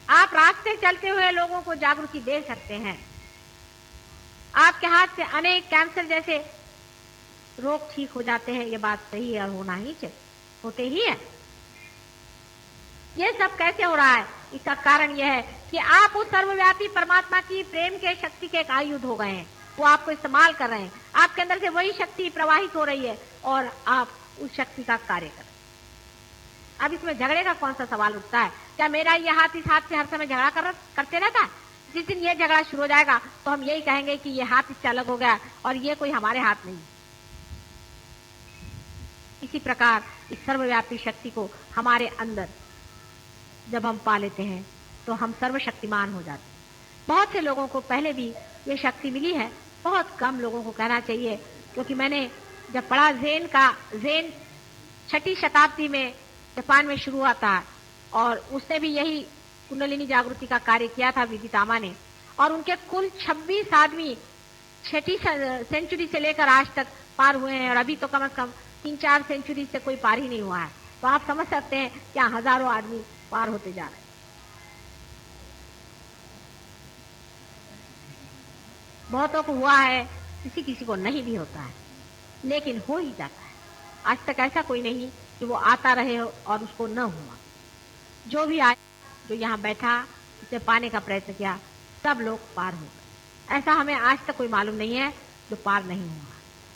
आप रास्ते चलते हुए लोगों को जागृति दे सकते हैं। आपके हाथ से अनेक कैंसर जैसे रोग ठीक हो जाते हैं। ये बात सही है और होना ही चाहिए, होते ही है। ये सब कैसे हो रहा है? इसका कारण यह है कि आप उस सर्वव्यापी परमात्मा की प्रेम के शक्ति के एक आयुध हो गए हैं। वो आपको इस्तेमाल कर रहे हैं, आपके अंदर से वही शक्ति प्रवाहित हो रही है और आप उस शक्ति का कार्य कर रहे हैं। अब इसमें झगड़े का कौन सा सवाल उठता है? क्या मेरा ये हाथ इस हाथ से हर समय झगड़ा करते रहता है? जिस दिन ये झगड़ा शुरू हो जाएगा तो हम यही कहेंगे कि ये हाथ इससे अलग हो गया और ये कोई हमारे हाथ नहीं। इसी प्रकार इस सर्वव्यापी शक्ति को हमारे अंदर जब हम पा लेते हैं तो हम सर्वशक्तिमान हो जाते हैं। बहुत से लोगों को पहले भी ये शक्ति मिली है, बहुत कम लोगों को कहना चाहिए, क्योंकि मैंने जब पढ़ा ज़ेन 6ठी शताब्दी में जापान में शुरू हुआ था और उसने भी यही कुंडलिनी जागृति का कार्य किया था, विदितामा ने, और उनके कुल 26 आदमी 6ठी सेंचुरी से लेकर आज तक पार हुए हैं और अभी तो कम से कम 3-4 सेंचुरी से कोई पार ही नहीं हुआ है। तो आप समझ सकते हैं क्या हजारों आदमी पार होते जा रहे हैं। बहुतों को हुआ है, किसी किसी को नहीं भी होता है, लेकिन हो ही जाता है। आज तक ऐसा कोई नहीं कि वो आता रहे और उसको न हुआ। जो भी आया, जो यहाँ बैठा, उसे पाने का प्रयत्न किया, सब लोग पार हो गए। ऐसा हमें आज तक कोई मालूम नहीं है जो पार नहीं हुआ।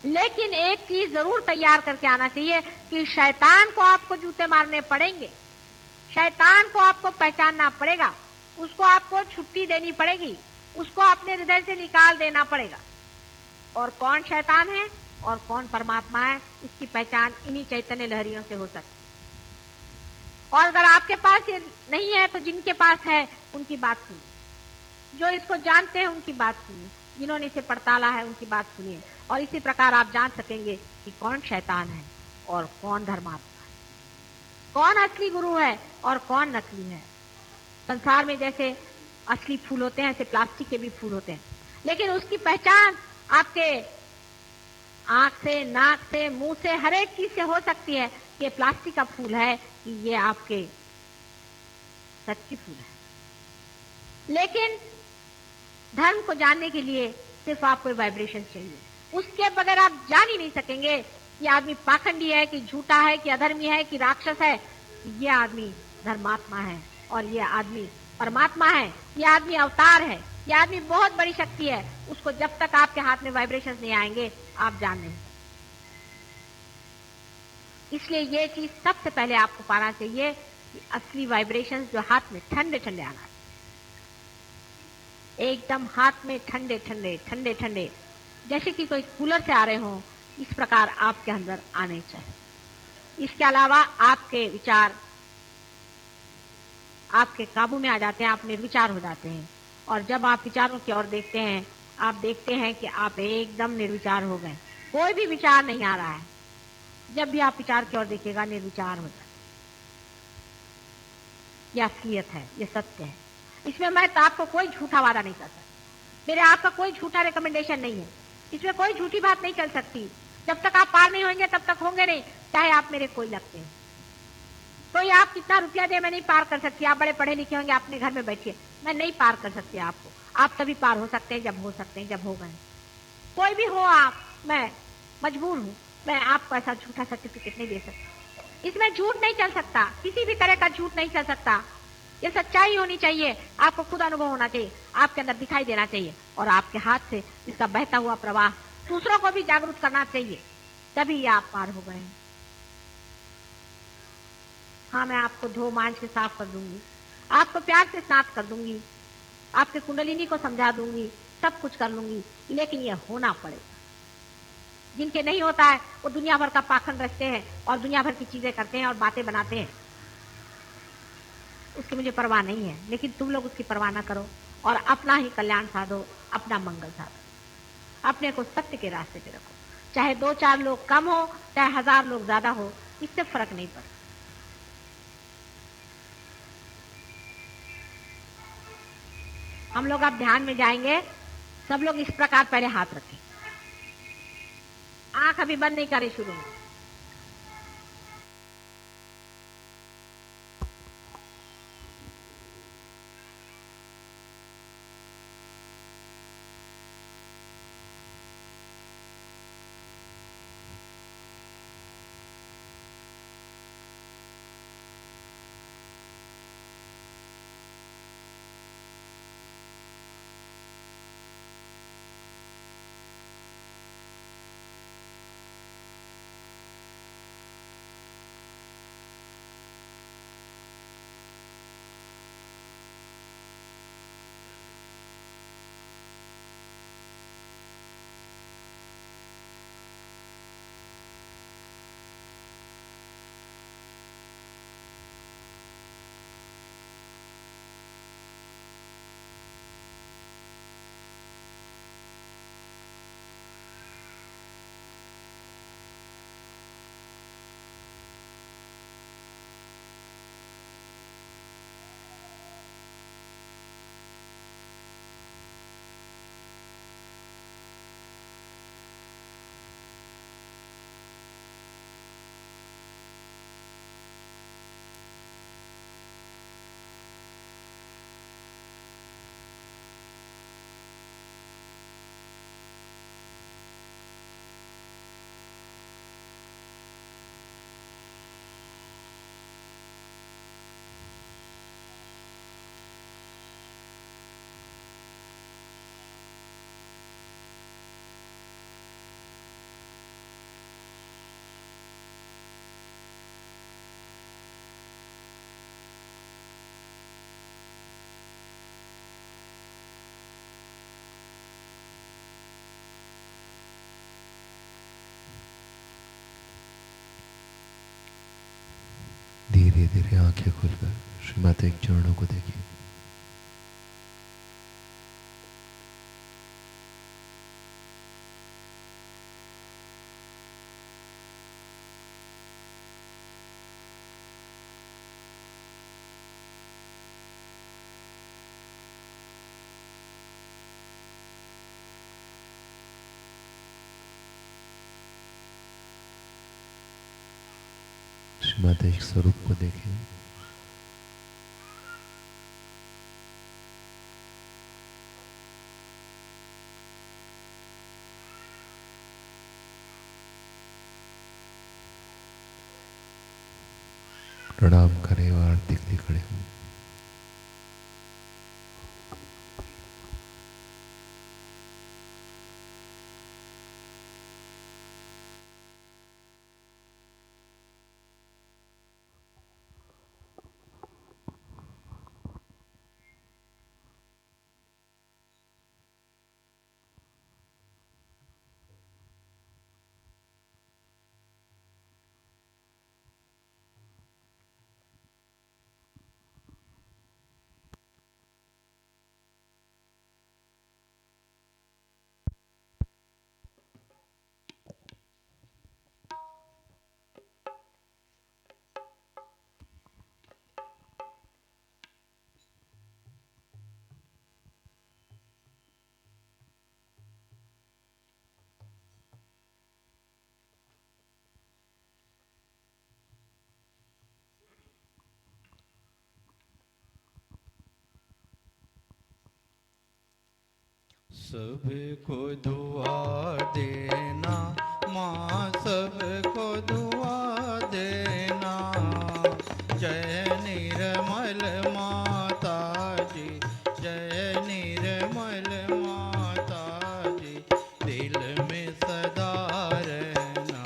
लेकिन एक चीज जरूर तैयार करके आना चाहिए कि शैतान को आपको जूते मारने पड़ेंगे, शैतान को आपको पहचानना पड़ेगा, उसको आपको छुट्टी देनी पड़ेगी, उसको अपने हृदय से निकाल देना पड़ेगा। और कौन शैतान है और कौन परमात्मा है, इसकी पहचान इन्हीं चैतन्य लहरियों से हो सकती है। और अगर आपके पास ये नहीं है तो जिनके पास है उनकी बात सुनिए, जो इसको जानते हैं उनकी बात सुनिए, जिन्होंने इसे पड़ताला है उनकी बात सुनिए, और इसी प्रकार आप जान सकेंगे कि कौन शैतान है और कौन धर्मात्मा है, कौन असली गुरु है और कौन नकली है। संसार में जैसे असली फूल होते हैं ऐसे प्लास्टिक के भी फूल होते हैं, लेकिन उसकी पहचान आपके आंख से, नाक से, मुंह से, हर एक चीज से हो सकती है कि ये प्लास्टिक का फूल है कि ये आपके सच्ची फूल है। लेकिन धर्म को जानने के लिए सिर्फ आपको वाइब्रेशन चाहिए, उसके बगैर आप जान ही नहीं सकेंगे कि आदमी पाखंडी है कि झूठा है कि अधर्मी है कि राक्षस है। ये आदमी धर्मात्मा है और ये आदमी परमात्मा है, ये आदमी अवतार है, ये आदमी बहुत बड़ी शक्ति है। उसको जब तक आपके हाथ में वाइब्रेशन नहीं आएंगे आप जान नहीं। इसलिए ये चीज सबसे पहले आपको पाना चाहिए कि असली वाइब्रेशन जो हाथ में ठंडे ठंडे आना है, एकदम हाथ में ठंडे ठंडे ठंडे ठंडे, जैसे कि कोई कूलर से आ रहे हो, इस प्रकार आपके अंदर आने चाहिए। इसके अलावा आपके विचार आपके काबू में आ जाते हैं, आप निर्विचार हो जाते हैं। और जब आप विचारों की ओर देखते हैं, आप देखते हैं कि आप एकदम निर्विचार हो गए, कोई भी विचार नहीं आ रहा है। जब भी आप विचार की ओर देखिएगा निर्विचार हो जाए। यह असलियत है, यह सत्य है। इसमें मैं तो आपको कोई झूठा वादा नहीं कर सकता, मेरे आपका कोई झूठा रिकमेंडेशन नहीं है, इसमें कोई झूठी बात नहीं चल सकती। जब तक आप पार नहीं होंगे तब तक होंगे नहीं, चाहे आप मेरे कोई लगते हैं। कोई आप कितना रुपया दे, मैं नहीं पार कर सकती। आप बड़े पढ़े लिखे होंगे, अपने घर में बैठिए, मैं नहीं पार कर सकती आपको। आप तभी पार हो सकते हैं जब हो सकते हैं, जब हो गए। कोई भी हो आप, मैं मजबूर हूं, मैं आपको ऐसा झूठा सर्टिफिकेट नहीं दे सकती। इसमें झूठ नहीं चल सकता, किसी भी तरह का झूठ नहीं चल सकता। ये सच्चाई होनी चाहिए, आपको खुद अनुभव होना चाहिए, आपके अंदर दिखाई देना चाहिए, और आपके हाथ से इसका बहता हुआ प्रवाह दूसरों को भी जागरूक करना चाहिए, तभी आप पार हो गए। हाँ, मैं आपको धो मांझ के साफ कर दूंगी, आपको प्यार से स्नात कर दूंगी, आपके कुंडलिनी को समझा दूंगी, सब कुछ कर लूंगी, लेकिन यह होना पड़ेगा। जिनके नहीं होता है वो दुनिया भर का पाखंड रचते हैं और दुनिया भर की चीजें करते हैं और बातें बनाते हैं, उसकी मुझे परवाह नहीं है। लेकिन तुम लोग उसकी परवाह ना करो और अपना ही कल्याण साधो, अपना मंगल साधो, अपने को सत्य के रास्ते पे रखो। चाहे 2-4 लोग कम हो, चाहे 1000 लोग ज्यादा हो, इससे फर्क नहीं पड़ता। हम लोग अब ध्यान में जाएंगे। सब लोग इस प्रकार पहले हाथ रखें, आंख अभी बंद नहीं करें शुरू में। धीरे धीरे आंखें खोलकर श्रीमाता के चरणों को देखिए। श्रीमाता के स्वरूप को देखें। प्रणाम करें और आरती के लिए खड़े हों। सबको दुआ देना माँ, सबको दुआ देना। जय निर्मल माता जी, जय निर्मल माता जी। दिल में सदा रहना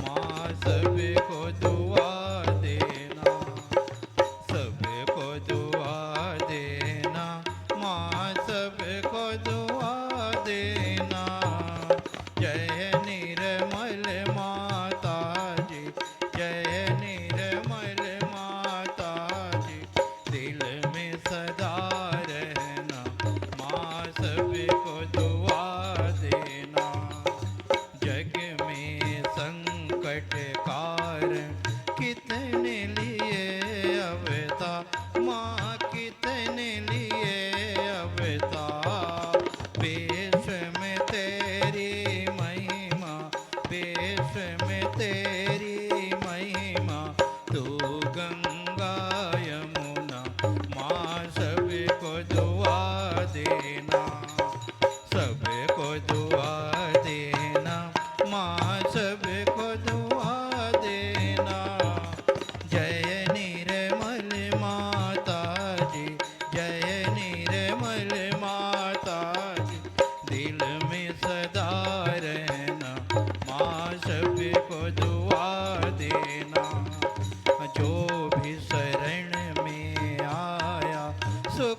माँ, सबको दुआ देना। सबको दुआ देना माँ, सबको दुआ देना। जय निर्मल माता जी, जय निर्मल माता जी। दिल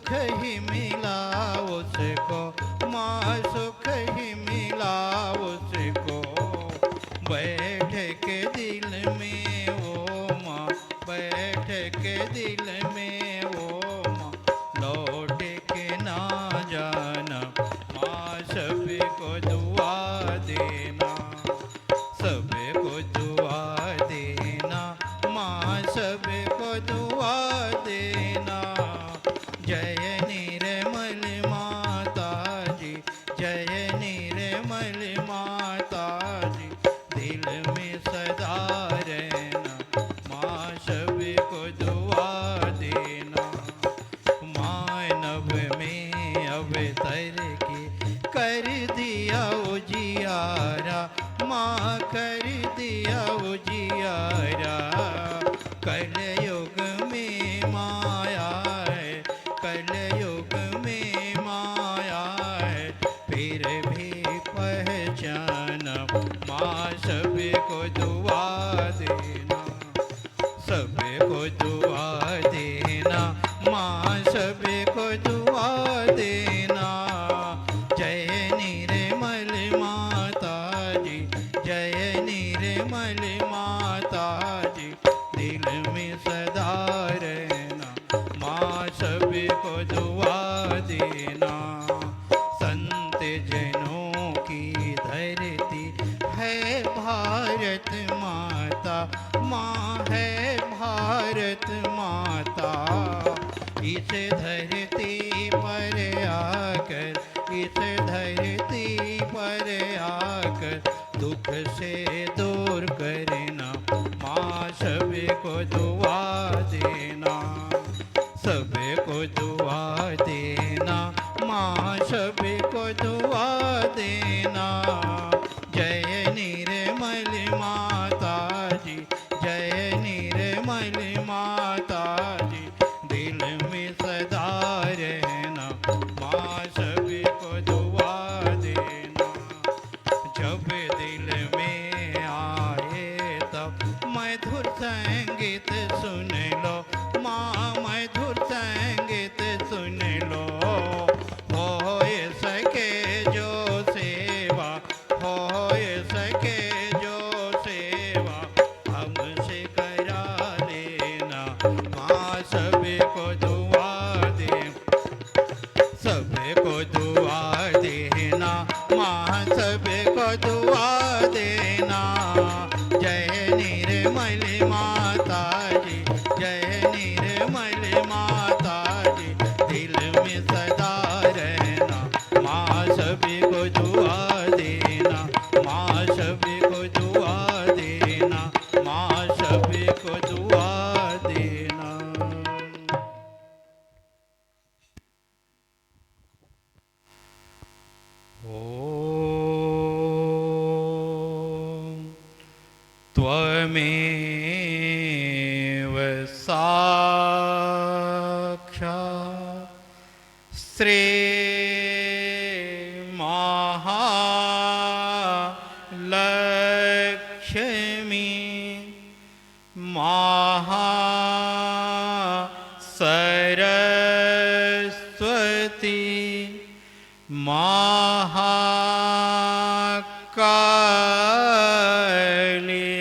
सुख ही मिला उसको, माँ सुख ही मिला उसको। बैठ के दिल में वो माँ, बैठ के दिल में वो माँ, लौट के ना जाना माँ, सबको दुआ देना, सबको दुआ देना माँ, सबको दुआ देना। जय निर्मल माता जी, जय निर्मल माता जी, दिल में सदा रहना माँ, सबको दुआ देना। मानव में अवतर के कर दिया उजियारा माँ, कर दिया उजियारा। कलयुग में माया है, कलयुग में माया है, फिर भी पहचाना माँ, सबको दुआ देना, सबको दुआ देना माँ, सबको दुआ देना। जय निर्मल माता जी, जय निर्मल माता जी, दिल में सदा रहना माँ, सबको दुआ देना। संत जनों की धरती है भारत माता, माँ है भारत माता। इस धरती पर आकर, इस धरती पर आकर, दुख से दूर करना माँ, सबको दुआ देना, सबको दुआ देना माँ, सबको दुआ देना। जय निर्मल माता जी, जय निर्मल माता जी, दिल में सदा रहना माँ, सबको दुआ देना। जब दिल में आए तब मधुर संगीत सुन लो माँ, मधुर संगीत सुन लो। हो सके जो सेवा, हो सके जो सेवा, हमसे करा लेना माँ, सबको दुआ दे, सबको दुआ देना माँ, सबको दुआ देना। जय निर्मल माता जी, जय निर्मल माता जी, दिल में सदा रहना माँ, सबको दुआ देना माँ, सबको दुआ देना माँ, सबको दुआ देना। ॐ त्वमेव साक्षात् श्री महालक्ष्मी महासरस्वती महाकाली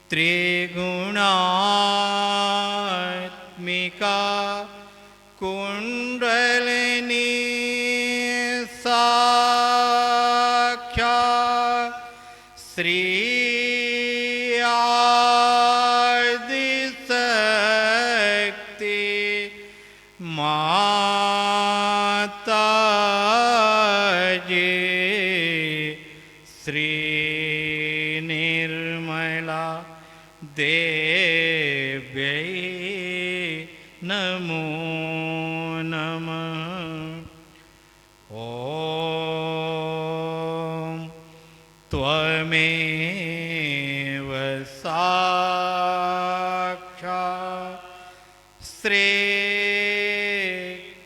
त्रिगुणात्मिका कुंडलिनी साक्षात् श्री आदिशक्ति माता जी, श्री निर्मला देव्यै नमो नमः। ॐ त्वमेव साक्षात् श्री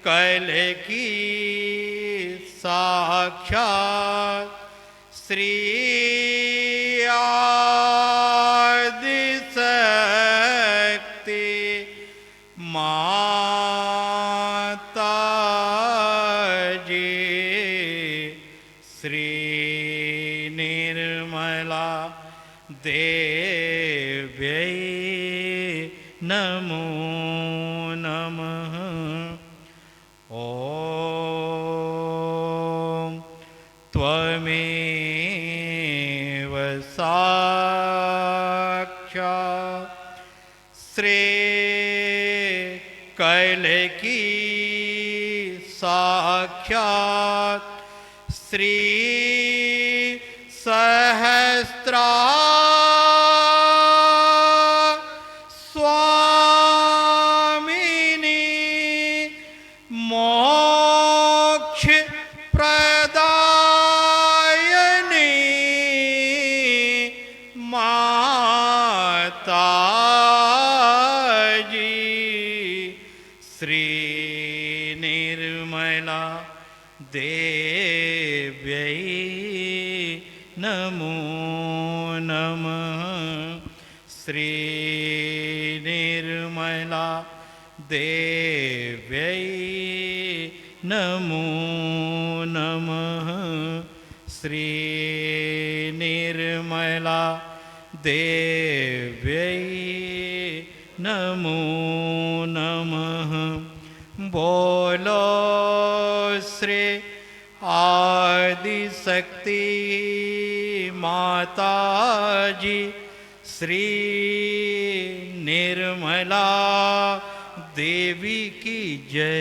कल्कि साक्षात् श्री आदिशक्ति माता नमः। ॐ त्वमेव साक्षात् श्री कैलेकी साक्षात् श्री सहस्रा स्वामिनी मोक्ष प्रदायिनी माताजी श्री निर्मला देव्यै नमो नमः। श्री निर्मला देव्यै नमो नमः। श्री निर्मला देव्यै नमो नमः। बोलो श्री आदिशक्ति माताजी श्री निर्मला देवी की जय।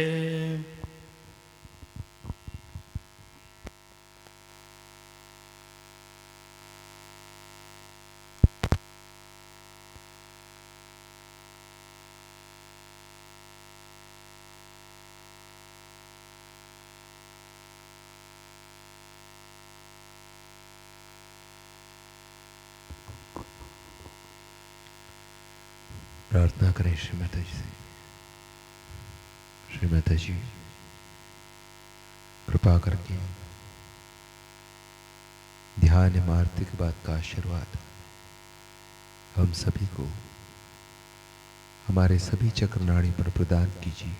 प्रार्थना करें श्री माता जी से। श्री माता जी कृपा करके ध्यान एवं आरती के बाद का आशीर्वाद हम सभी को हमारे सभी चक्र नाड़ी पर प्रदान कीजिए।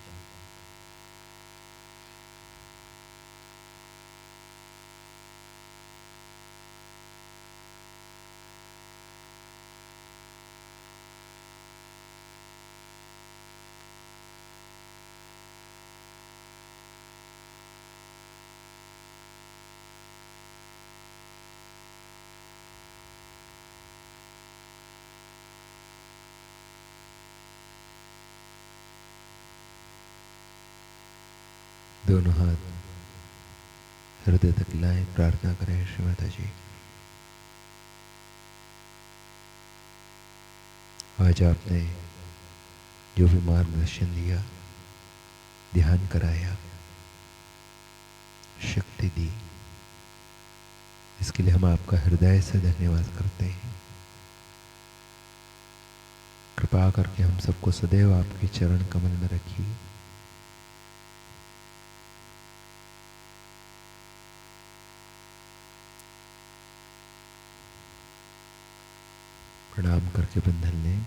दोनों हाथ हृदय तक लाएं, प्रार्थना करें श्री माता जी। आज आपने जो भी मार्गदर्शन दिया, ध्यान कराया, शक्ति दी, इसके लिए हम आपका हृदय से धन्यवाद करते हैं। कृपा करके हम सबको सदैव आपके चरण कमल में रखिए। प्रणाम करके बंधन लें।